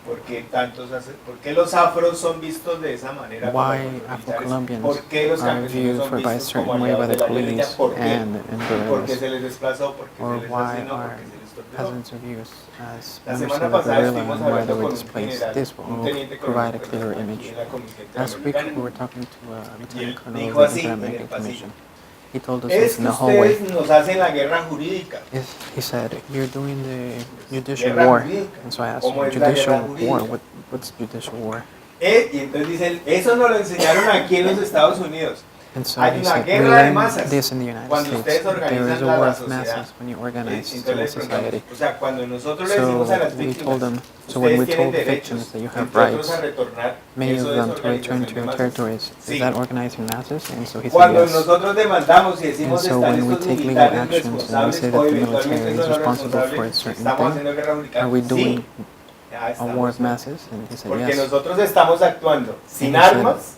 ¿por qué los afros son vistos de esa manera como Why los militares? Afro-Colombians ¿Por qué los are campesinos viewed son by a vistos como certain way by aliados the de la guerrilla? police ¿Por qué? and ¿Porque guerrillas? se les desplazó? ¿Porque Or se les why asesinó? are ¿Porque se les torturó? peasants are viewed as La members semana of the pasada guerrilla estuvimos and why they hablando were con un displaced? general, This un will teniente provide a coronel clearer aquí image. en la Comisión Last week we Interamericana. were talking to a Y lieutenant él colonel dijo of the así en el Inter-American pasillo: Commission. He told us es this que in the hallway. ustedes nos hacen la guerra jurídica. He said, "You're doing the judicial Guerra war." jurídica. And so I asked ¿Cómo him, es la "Judicial guerra war? jurídica? What's judicial war?" Y entonces dicen, eso nos lo enseñaron aquí en los Estados Unidos. And so Hay he una said, "We guerra de learned masas this in the United cuando States. ustedes There is organizan a la war of sociedad." masses when you organize Entonces civil les preguntamos, society." o sea, cuando nosotros le So decimos a las we víctimas, told them, so when we ustedes tienen told derechos, victims that you have entre otros, rights, a retornar, many of eso es them to return organización to de your masas. territories. Sí. Is that organizing masses? And so he said Cuando yes. nosotros demandamos y And decimos so están when we estos take legal militares actions and we responsables say o that the eventualmente military is son los responsible for a responsables, certain estamos thing, haciendo guerra jurídica. are we Sí, doing ya a estamos, war of ¿no? masses? And he said Porque yes. nosotros estamos actuando sin he said, armas,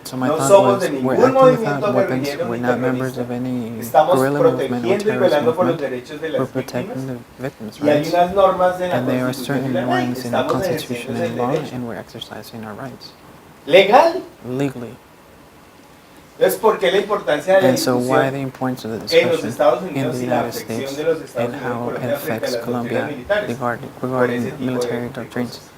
So my no thought somos was, de we're ningún acting without movimiento weapons, guerrillero we're ni not members terrorista. of any Estamos guerrilla movement or protegiendo y terrorist velando por los movement. derechos de We're las víctimas. protecting the victims' Y hay rights. unas normas de la And there are Constitución y certain la ley. norms in the Estamos Constitution ejerciendo ese and law, derecho. and we're exercising our rights legal. legally. Entonces, ¿por qué la importancia de la And so why the discusión importance of the en los discussion Estados in Unidos the y la United afección States de los Estados and Unidos y how it Colombia frente a affects las doctrinas Colombia militares? regarding Por ese tipo military de doctrines cosas.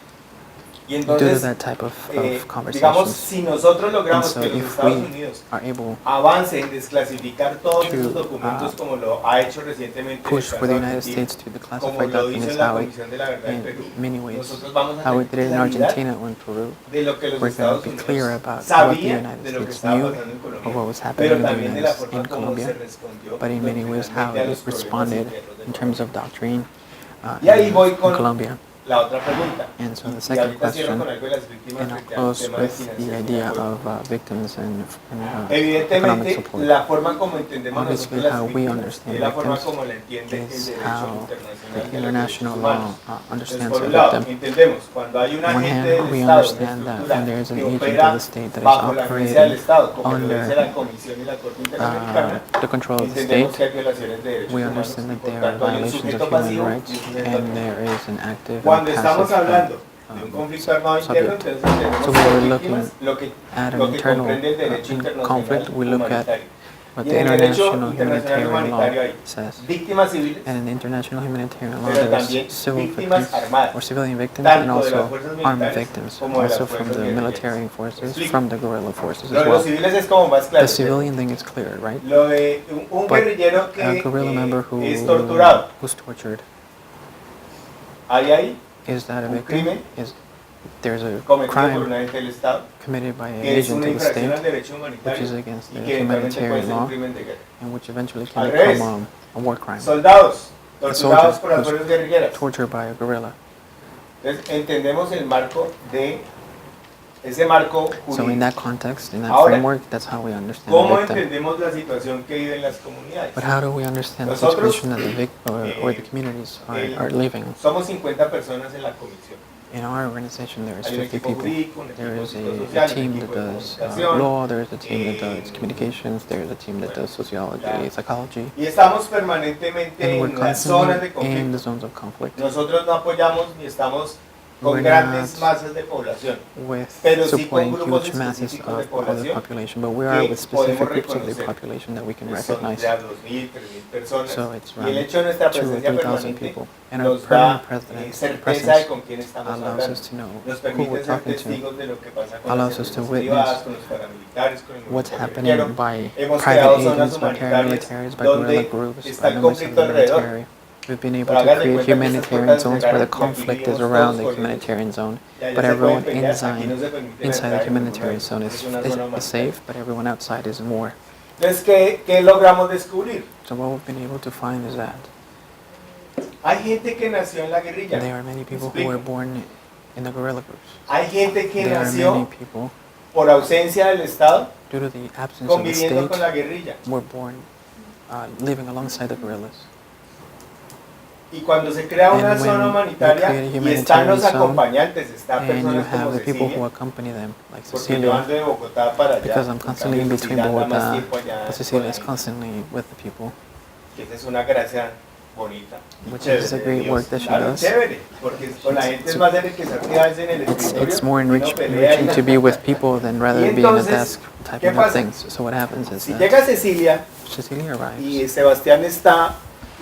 Y due to entonces, that type of digamos, conversations. si nosotros logramos And so que los if Estados we Unidos are able avance en desclasificar todos to, esos documentos como lo ha hecho recientemente el push caso for the United argentino, States to como declassify lo hizo documents en la how it, Comisión de la Verdad en Perú, in many ways, nosotros vamos a how it tener did in claridad Argentina or in Peru. de lo que los We're going to Estados be Unidos clear about what the sabían United de lo que States estaba knew pasando en of Colombia, what was happening pero in the también de United la States, forma in como Colombia, se respondió but in many ways how doctrinalmente a it los problemas responded internos de in terms Colombia. of doctrine Y ahí voy in con Colombia. la otra pregunta. And so the Y second ahorita cierro question, con algo de las víctimas and I'll frente al close tema de with the financiación idea del pueblo. of victims and economic Evidentemente, support. la forma como entendemos Obviously, nosotros how las we víctimas understand es la forma victims como la entiende el is derecho how internacional the de los derechos international humanos. law Entonces, understands por a un lado, victim. entendemos cuando hay un On one agente hand, del we Estado, una understand that estructura when there is an que agent of opera the state that is bajo la agencia del operating Estado, como lo under dice la Comisión y la Corte Interamericana, the control of the entendemos state, que hay violaciones de derechos we humanos understand y that por there are tanto hay un violations sujeto of human pasivo y un rights sujeto and activo. there is an active Cuando and estamos passive hablando de un conflicto armado interno, subject. entonces tenemos So we were víctimas, looking lo at an que internal comprende el derecho internacional conflict, we look at humanitario. what Y the en el derecho international internacional humanitarian humanitario law hay says. víctimas civiles, And in the international humanitarian law, pero there's también civil víctimas victims armadas, or civilian victims and tanto de las also fuerzas armed militares victims, como de las also from fuerzas the guerrilleras. military Me forces, explico. from the guerrilla forces Lo as de los well. civiles es como más claro. The civilian thing is clear, right? Lo de un But guerrillero que a guerrilla member es torturado, who's tortured, ¿hay ahí is that a un victim? crimen There's a cometido por crime un agente del Estado committed by an que es agent una of the infracción al state, derecho which humanitario is against y the que eventualmente puede humanitarian ser un law, crimen de guerra? and which eventually Al can revés. become a war crime. Soldados torturados soldier por las who's fuerzas guerrilleras. Tortured by a guerrilla. Entonces entendemos el marco de ese marco So in jurídico. that context, in that Ahora, framework, that's how we understand ¿Cómo the victim. entendemos la situación que viven las comunidades? But how do we understand the Nosotros, situation that or the communities are living? Somos 50 personas en la comisión. In our organization, there is Hay un 50 equipo people. jurídico, un There equipo is a psicosocial, un team that equipo de does comunicación. law, there is a team that does communications, there is a team that does sociology, Ya. psychology, Y estamos permanentemente and we're en las zonas de constantly in conflicto. the zones of conflict Nosotros no apoyamos ni estamos con We're grandes not masas de población, with pero sí con supporting grupos huge masses específicos de of the población population, but we are que with specific podemos groups of the reconocer. population that we can que son recognize. ya 2.000, 3.000 personas. So it's Y el around hecho de nuestra 2,000 or presencia 3,000 permanente people. And our nos da permanent certeza de presence con quién estamos allows hablando. us to know Nos who we're permite ser talking to, testigos de lo que pasa con allows las us to empresas witness privadas, con los paramilitares, con el what's movimiento happening guerrillero. by Hemos private creado zonas agents, by humanitarias paramilitaries, by guerrilla donde groups, está by el members of conflicto the alrededor. military. We've been able Pero to hagan de create cuenta que esas humanitarian puertas zones se where the cerraron y aquí conflict is vivimos around todos the corriendo. humanitarian zone, Ya but se pueden everyone pelear, aquí no inside se permite inside entrar the en ningún humanitarian lugar. zone Es una zona is humanitaria. safe, but everyone outside is in war. Entonces, ¿qué logramos descubrir? So what we've been able to find is that Hay gente que nació en la guerrilla. there are many people who were born in the guerrilla groups. Hay gente que There are many nació people, por ausencia del Estado due to the absence of the conviviendo con la state, guerrilla. were born living alongside the guerrillas. Y cuando se crea And una when zona you humanitaria create a y están los humanitarian zone, acompañantes, están And you personas como have the people who Cecilia, accompany them, like porque yo Cecilia, ando de Bogotá para allá, because I'm constantly in cambio between Cecilia anda más Bogotá, tiempo allá but Cecilia is con la constantly with the people, gente, que esa es una gracia bonita. which Chévere is a de great Dios. work that she Claro, does. chévere, porque con la gente es más enriquecedor a veces en el escritorio. It's more y no pelea enriching y to be with people than rather Y be in a entonces, desk ¿qué typing up pasa? things. So what happens is Si that llega Cecilia Cecilia y arrives, Sebastián está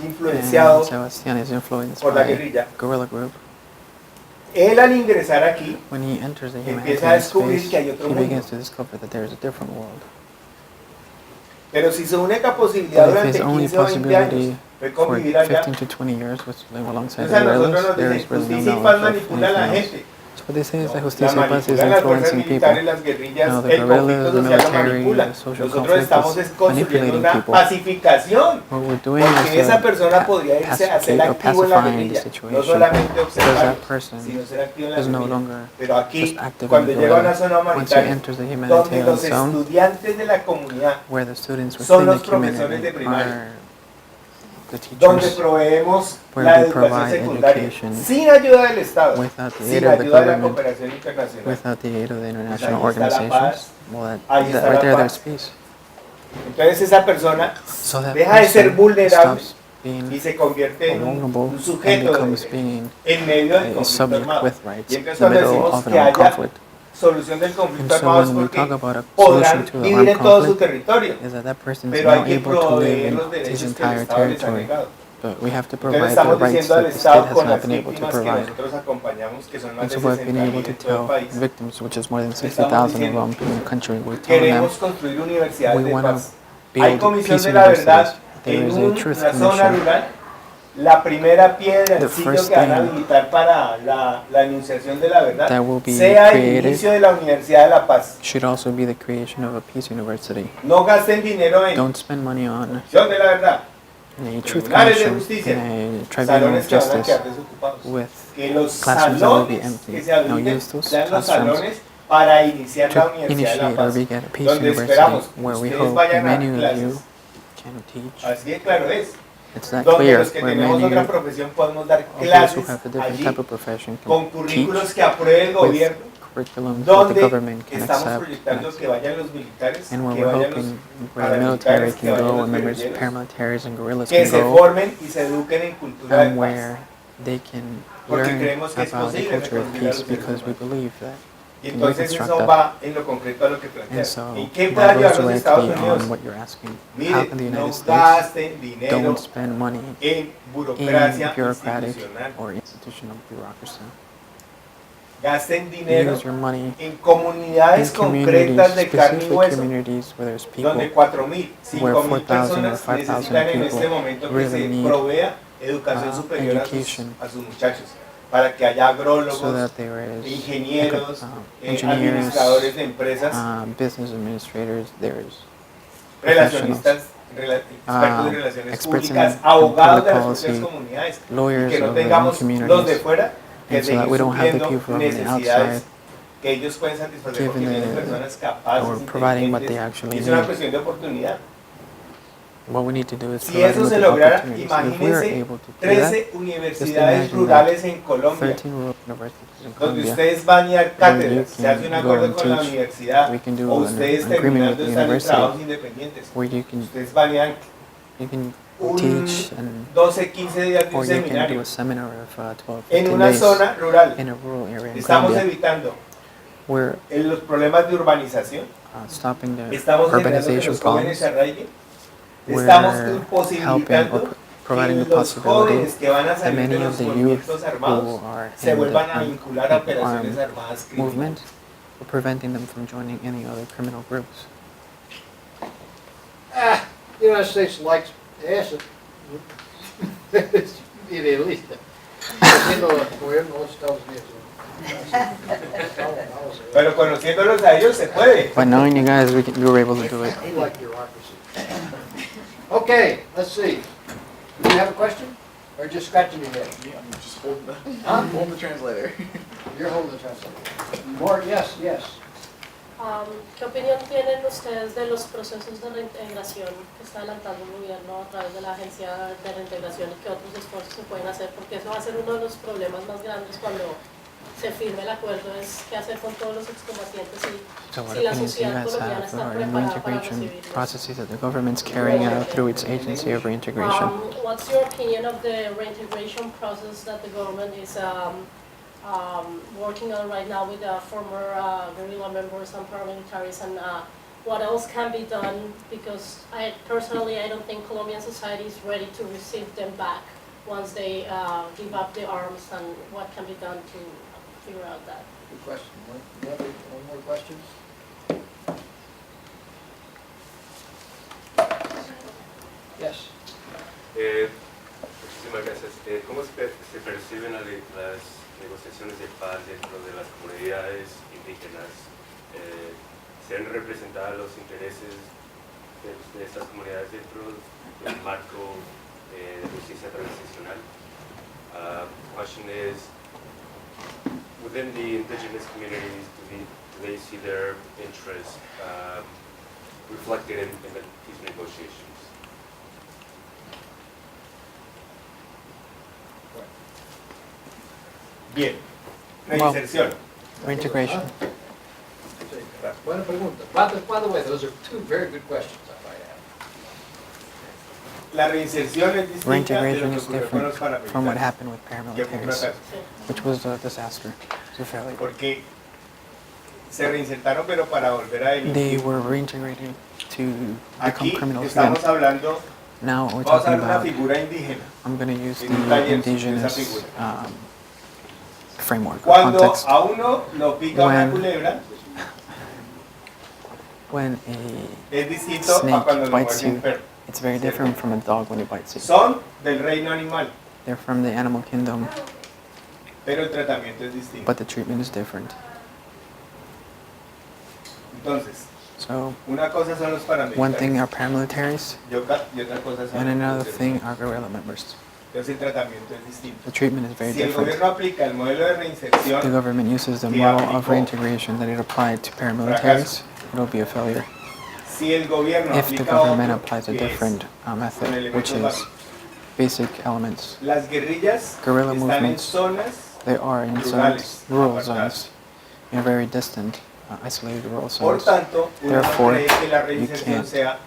influenciado and Sebastian is influenced por la by guerrilla, guerrilla group. él al ingresar aquí When he enters the empieza a humanitarian descubrir space, que hay otro he mundo. begins to discover that there is a different world. Pero si su única posibilidad But if durante his only 15 o 20 años possibility fue for convivir allá, 15 to 20 years was to live alongside entonces the a nosotros guerrillas, nos there dicen is really no justicia y paz knowledge of manipula a la anything else. gente. So what they say is that La justicia y paz is manipulan las fuerzas influencing militares, people. las guerrillas, No, the el conflicto guerrillas, the social lo military, manipula. the social Nosotros conflict estamos is construyendo manipulating una people. pacificación. What we're doing Porque is esa persona podría irse a ser activo en la pacifying the guerrilla, no situation, solamente because observar, that person sino ser activo en la is no guerrilla. longer Pero aquí, just active cuando in the llega a una guerrilla. zona Once he humanitaria, enters the donde humanitarian los zone, estudiantes de la comunidad, where the students son within los the profesores de community primaria, are the donde teachers, proveemos where la we educación provide secundaria, education sin ayuda del Estado, without the sin aid of the ayuda de la government, cooperación internacional. without the aid of the international ahí está la organizations. paz, Well, ahí está right la there, paz. there's peace. Entonces esa persona So that deja de ser person vulnerable stops y being se convierte en vulnerable un and sujeto de becomes derecho being en medio del a conflicto subject armado. with rights Y in entonces the cuando middle decimos of an que armed haya conflict. solución del And conflicto so armado es when we porque talk about a podrán solution to the vivir en armed todo su conflict, territorio, is that person is pero hay now que able to live proveer in los his derechos que el entire Estado les ha territory. negado. But we have to Entonces provide the estamos rights diciendo that al the state Estado has con not las been able to víctimas que provide. nosotros acompañamos, que son más And de so what we've been 60.000 able to en todo el tell país, victims, which is more than estamos 60,000 diciendo, of them in the country, we're telling them queremos construir universidades we de want to paz. Hay build comisión peace de la verdad universities. There en is a truth una zona commission. rural. La primera piedra, The el sitio first que van a thing habilitar para la enunciación de la verdad, that will be sea el created inicio de la Universidad de la Paz. should also be the creation of a peace university. No gasten dinero en Don't spend money on Universidad de la verdad. in a truth tribunales de commission, justicia, in a tribunal salones of que van a justice, quedar desocupados. with Que los classrooms that will be salones empty. que se Now habiliten use those sean los classrooms salones para iniciar la to Universidad de initiate La or Paz, begin a peace donde university, esperamos que where we ustedes hope vayan a many of clases. you can teach. Así de claro es. It's that Donde clear, los que where tenemos many otra of profesión podemos dar those who clases have a different allí type of profession con can currículos teach que apruebe el with gobierno, curriculums that the donde government can estamos accept, proyectando que vayan los militares, and where que we're vayan los hoping where the military paramilitares, que can vayan go los and members, guerrilleros, paramilitaries and guerrillas que can se go, formen y se eduquen en cultura de and paz. where they can Porque learn creemos que es about the posible culture of reconciliar peace los seres because we humanos. believe that. Y Can entonces reconstruct eso that. va en lo concreto a lo que plantea. And so ¿En qué puede that ayudar goes los Estados directly Unidos? on what you're asking. How Mire, can the no United States gasten dinero don't spend money en in burocracia bureaucratic institucional. or institutional bureaucracy? Gasten dinero Use your money en in comunidades concretas communities, de carne y specific hueso, communities where there's people donde 4.000, where 5.000 4,000 or personas 5,000 necesitan en este people momento que really se need, provea educación superior education, a sus muchachos, para que haya agrólogos, so that there is ingenieros, engineers, administradores de empresas, business administrators, there's relacionistas, expertos de relaciones experts in públicas, abogados de las public propias policy, comunidades, y lawyers que no of the tengamos los de communities, fuera que and so that seguir we don't have the supliendo people from the necesidades outside que ellos pueden satisfacer porque giving tienen the- personas capaces, or providing what they inteligentes, actually y es una need. cuestión de oportunidad. What we need to do is Si provide eso them se with the lograra, opportunities. If we are imagínense able to do that, 13 universidades imagine rurales en Colombia, 13 rural universities in donde Colombia, ustedes van a dar where cátedras, you se hace un can go acuerdo and con la teach, universidad, we can do o an ustedes agreement terminando with the están en university, trabajos independientes, where you can ustedes van a dar un teach and 12, 15 días de or un you can do seminario a seminar of 12, en 15 una days zona rural. in a rural area in Estamos Colombia. evitando We're los problemas de urbanización, stopping the estamos generando que urbanization los jóvenes problems. se arraiguen, We're estamos helping imposibilitando or providing que the los jóvenes possibility que van a that salir de many of los the youth movimientos who armados are se in vuelvan a the vincular a operaciones armed armadas movement, criminales. we're preventing them from joining any other criminal groups. The United States likes acid. Es idealista. Haciendo el gobierno de los Estados Unidos. Pero conociéndolos a ellos se puede. By knowing you guys, we were able to do it. I like bureaucracy. Okay, let's see. Do you have a question? Or just scratching your head? Yeah, I'm just holding the, Huh? holding the translator. You're holding the translator. More, yes, yes. ¿Qué opinión tienen ustedes de los procesos de reintegración que está adelantando el gobierno a través de la Agencia de Reintegración y qué otros esfuerzos se pueden hacer? Porque eso va a ser uno de los problemas más grandes cuando se firme el acuerdo, es qué hacer con todos los excombatientes y So what si la opinions do you sociedad guys colombiana have está regarding preparada para reintegration recibirlos. processes that the government's carrying out through its agency of reintegration? What's your opinion of the reintegration process that the government is working on right now with former guerrilla members and paramilitaries, and what else can be done? Because I don't think Colombian society is ready to receive them back once they give up the arms, and what can be done to figure out that. Good question. One more question? Yes. Muchísimas gracias. ¿Cómo se perciben las negociaciones de paz dentro de las comunidades indígenas? ¿Se han representado los intereses de estas comunidades dentro del marco de justicia transicional? Question is, within the indigenous communities, do they see their interests reflected in the peace negotiations? Bien, reinserción. Reintegration. Buena pregunta. By the way, those are two very good questions, I might add. La reinserción es distinta de Reintegration lo is que ocurrió con los different from what paramilitares, happened with que fue un paramilitaries, fracaso, which was a disaster. It was a failure. porque se reinsertaron pero para volver a They delinquir. were reintegrating to become Aquí criminals again. estamos hablando, Now we're vamos a talking ver una about, figura indígena. I'm going to use en un the taller de esa indigenous figura. framework or Cuando context. a uno lo pica una When- culebra, When es distinto a a snake cuando lo bites muerde un you, perro. it's very different from a dog when it bites you. Son del reino animal, They're from the animal kingdom, pero el tratamiento es distinto. but the treatment is different. Entonces, So Una cosa son los one thing paramilitares are paramilitaries, y otra cosa son and another los thing guerrilleros. are guerrilla members. Entonces el tratamiento es distinto. The treatment is very Si el different. gobierno aplica el modelo de The reinserción, government uses the que model of aplicó reintegration that it applied to paramilitaries, it'll be a failure. si el gobierno If the aplica government otro, applies a que es different con method, which elementos is básicos. basic elements, Las guerrillas Guerrilla están en movements, zonas they are in zones, rural zones, in very distant, isolated rural Por zones. tanto, uno no Therefore, cree que la you reinserción can't sea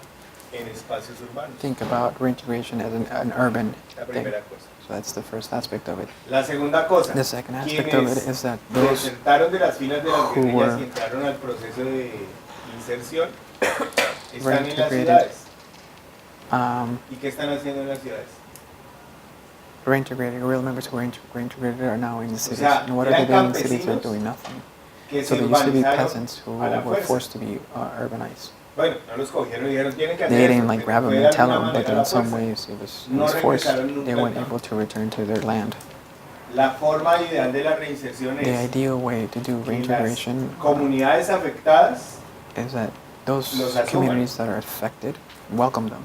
en espacios urbanos. think about reintegration as an urban La thing. primera cosa. So that's the first aspect of it. La segunda cosa, The second aspect of it quienes is that those desertaron de las filas de las who guerrillas were y entraron al proceso de inserción están en las reintegrated, ciudades. um, ¿Y qué están haciendo en las ciudades? reintegrated, guerrilla members who were reintegrated are now in the cities. sea, And what are they eran doing in the cities? They're campesinos doing nothing. Que So se they used to be urbanizaron peasants who a la were fuerza. forced to be urbanized. Bueno, no los cogieron y dijeron tienen que hacer They eso, didn't like pero grab them fue de and tell alguna them, but manera a la in some fuerza. ways it No was forced. regresaron nunca They al weren't campo. able to return to their land. La forma ideal de la reinserción The es ideal way to do que las reintegration comunidades afectadas is that those los asuman. communities that are affected welcome them.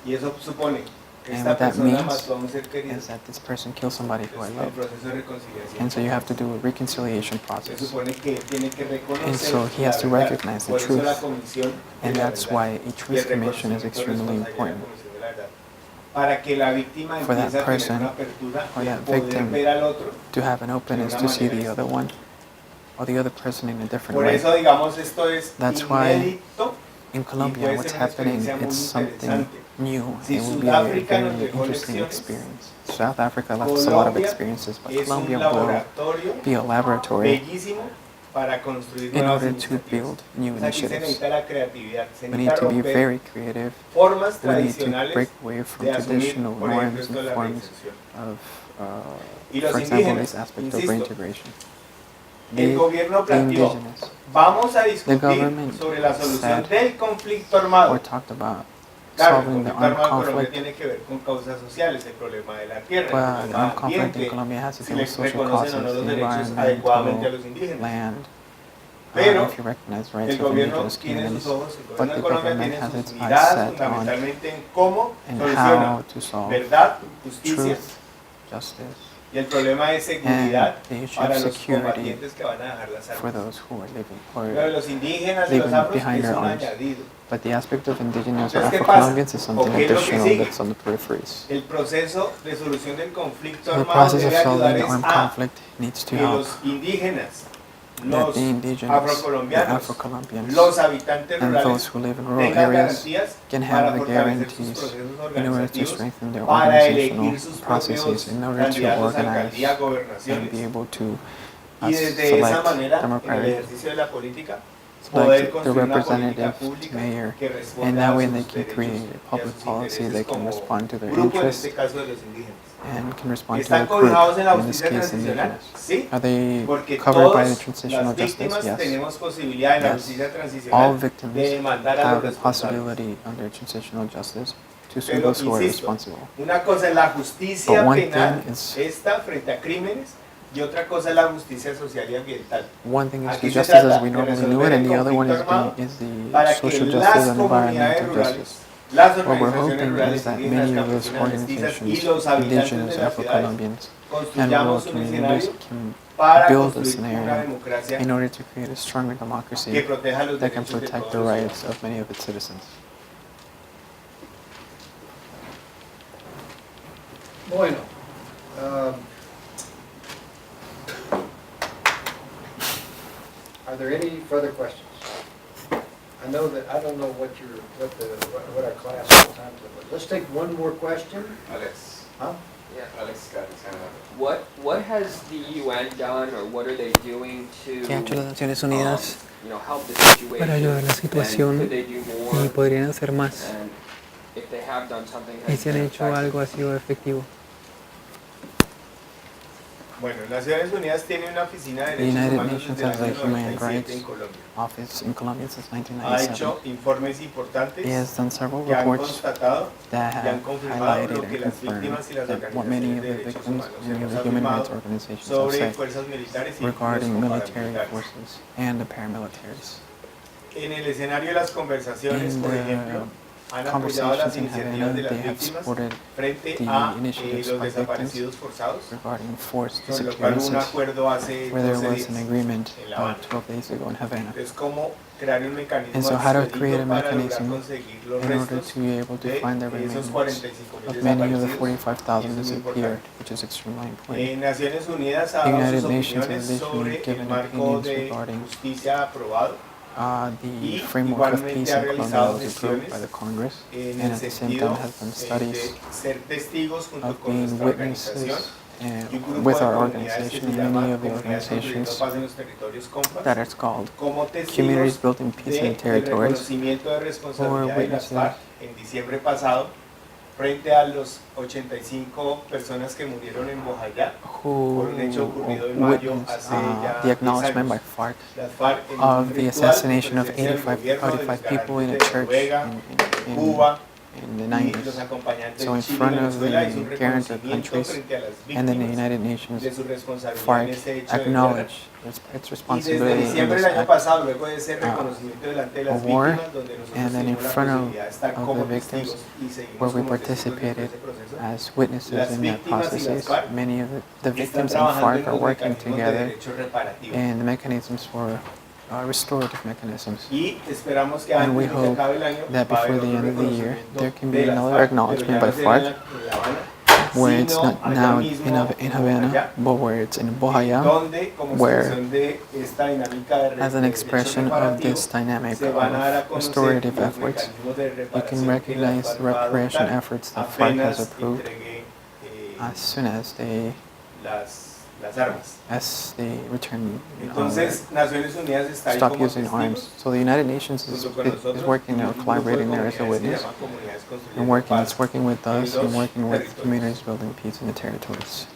y eso supone que And esta what that persona means mató a un ser querido. is that this person killed somebody who I Entonces, el love. proceso de reconciliación. And so you have to do a reconciliation Se process. supone que él tiene que reconocer And so he la has to verdad. recognize the Por eso la truth. comisión de And la that's verdad why a y el truth commission is reconocimiento de extremely responsabilidad de la important. comisión de la verdad. Para que la víctima For that empiece a tener person una apertura or de that poder victim ver al otro. to have an openness to see the other one or the other person in a different Por way. eso, digamos, esto es That's why inédito. In Colombia, puede what's ser una happening, experiencia muy it's something interesante. new. Si It will be a Sudáfrica nos very dejó interesting lecciones, experience. South Africa left us a lot of Colombia experiences, but es un Colombia will laboratorio be a laboratory bellísimo para construir in nuevas order to iniciativas. build new O sea, aquí se initiatives. necesita la creatividad, se We need necesita to be romper very creative. formas We need to tradicionales break away from de asumir, traditional por ejemplo, norms esto de and la forms reinserción. of, Y los for example, indígenas, this aspect of insisto, reintegration. el gobierno The planteó, indigenous vamos a discutir government sobre la solución said del conflicto armado. or talked about Claro, el solving the conflicto armado en armed Colombia conflict. tiene que ver con causas sociales, el problema de la tierra, Well, el the problema armed conflict in ambiente, Colombia has to si do le with social reconocen o no causes, los the derechos adecuadamente a environmental los indígenas. land, Pero if you recognize rights el of gobierno indigenous tiene sus communities, ojos, el but gobierno the de Colombia government tiene has sus its eyes miradas set on fundamentalmente en cómo and soluciona how to solve verdad, justicia truth, justice, y el problema de seguridad and the issue para of los security combatientes que van a dejar las for armas. those who are living Pero or los indígenas y los living afros behind es their un arms. añadido. But the aspect of indigenous or Entonces, ¿qué Afro-Colombians pasa? is something ¿O qué es lo que additional sigue? that's on the peripheries. El proceso de solución del conflicto So the armado process of debe solving ayudar the es armed a conflict needs to que help los indígenas, that los the indigenous, the afrocolombianos, Afro-Colombians, los habitantes and rurales those who live in rural tengan areas garantías can para have the fortalecer sus guarantees procesos in order to organizativos, strengthen their para organizational elegir sus processes, propios in order to candidatos a organize alcaldía, and be gobernaciones, able to y desde esa select manera, en el democratic, ejercicio de la política, poder select the construir una política representative to pública mayor, que and responda that a way sus they can derechos create a y a public sus policy intereses that can como respond to their grupo, en interests este caso de los indígenas. and can respond to ¿Están the group, cobijados en la in this justicia case transicional? indigenous. Sí, Are they porque covered by the todas transitional las justice? víctimas Yes. tenemos posibilidad en la Yes. justicia All transicional victims de demandar a los have the responsables. possibility under transitional justice to sue Pero, those who are insisto, responsible. una cosa es la justicia But one penal, thing is- esta frente a crímenes, y otra cosa es la justicia social y ambiental. One thing is Aquí the se justice as trata we de normally resolver knew it, el and the other one conflicto armado is para the que social las justice and comunidades environmental rurales, justice. las What we're organizaciones hoping rurales is that indígenas, many of those campesinas, mestizas y organizations, los habitantes indigenous, de las ciudades Afro-Colombians, and rural construyamos un communities escenario can para build a construir una scenario democracia in order to create a stronger que democracy proteja los that can derechos de protect todos the los rights ciudadanos. of many of its citizens. Bueno, are there any further questions? I know that, I don't know what our class time was. Let's take one more question. Alex. Huh? Yeah. Alex got his hand up. What has the UN done, or what are they doing to ¿Qué ha hecho las Naciones Unidas help the situation? para ayudar a la situación? And could they do more? Y podrían hacer más? And if they have done something, Y has si han been hecho effective? algo ha sido efectivo. Bueno, Naciones Unidas tiene una oficina de The derechos United humanos Nations desde el has a año human 97 rights en Colombia. office in Colombia since Ha 1997. hecho informes importantes He has done several que han reports constatado that y han have confirmado highlighted lo que and las confirmed víctimas y las that what many organizaciones of de the derechos victims humanos and hemos the human rights afirmado organizations have sobre said fuerzas militares y regarding grupos military paramilitares. forces and the paramilitaries. En el escenario de las conversaciones, In por ejemplo, han apoyado las conversations in iniciativas de Havana, las they have víctimas supported frente the a initiatives los of victims desaparecidos forzados, regarding forced sobre lo cual hubo un disappearances, acuerdo hace where there 12 was an días. agreement en La Habana. 12 days ago in Havana. Entonces, cómo crear un mecanismo And so how to create a expedito para lograr mechanism conseguir los in order restos to be able to de find the esos remains 45.000 of many of the desaparecidos. 45,000 Eso es muy disappeared, importante. which is extremely important. En Naciones Unidas ha The dado United sus Nations opiniones has sobre el given marco opinions de regarding justicia aprobado the y framework of peace igualmente ha in Colombia realizado was approved gestiones by the Congress, en and el at the same sentido time has done studies de ser testigos junto of con being nuestra organización witnesses y un grupo with de our comunidades que organization se and many llama of the Comunidades Construyendo organizations Paz en los Territorios COMPAS that is called como Communities testigos Building Peace in the del Territories, reconocimiento de or responsabilidad de las witnesses FARC en diciembre pasado frente a los 85 personas que murieron en Bojayá who por un hecho ocurrido en mayo witnessed hace ya the 10 acknowledgement by años. FARC Las FARC en un of the ritual assassination en of presencia del 85 gobierno, de los 45 people in a garantes de church Noruega, in de Cuba in the y los 90s. acompañantes So de in Chile y front of Venezuela hizo un the guarantor reconocimiento countries frente a las and then the víctimas United Nations, de su responsabilidad en FARC ese hecho de guerra. acknowledge its Y desde responsibility in diciembre this del año act pasado, luego de ese reconocimiento delante de las of war, víctimas, donde nosotros and then in tuvimos la front posibilidad de estar of como the victims, testigos y seguimos where we como testigos de todo participated ese proceso, as witnesses las in their víctimas y las processes. FARC Many of the están victims and trabajando FARC en are los working mecanismos de together derecho reparativo. and the mechanisms for restorative mechanisms. Y esperamos que And we antes de que hope acabe el año that va a haber before the otro end of the year, reconocimiento there can be de las another FARC, acknowledgement pero by ya no será FARC, en La Habana, where it's sino not allá now mismo in en Havana, Bojayá, but where it's in Bojayá, donde como where, expresión de esta dinámica de as an derecho expression of reparativo, this dynamic se van a dar a of conocer restorative los efforts, mecanismos de you can reparación que las recognize the FARC va a reparation adoptar efforts that FARC has apenas approved entregue as soon as they las armas. return Entonces, Naciones Unidas está ahí stop como using arms. testigos So the United Nations junto con is nosotros working y or un grupo de collaborating there as a comunidades que se witness llama Comunidades and Construyendo working. Paz It's working with en us los and working with territorios. communities building peace in the territories.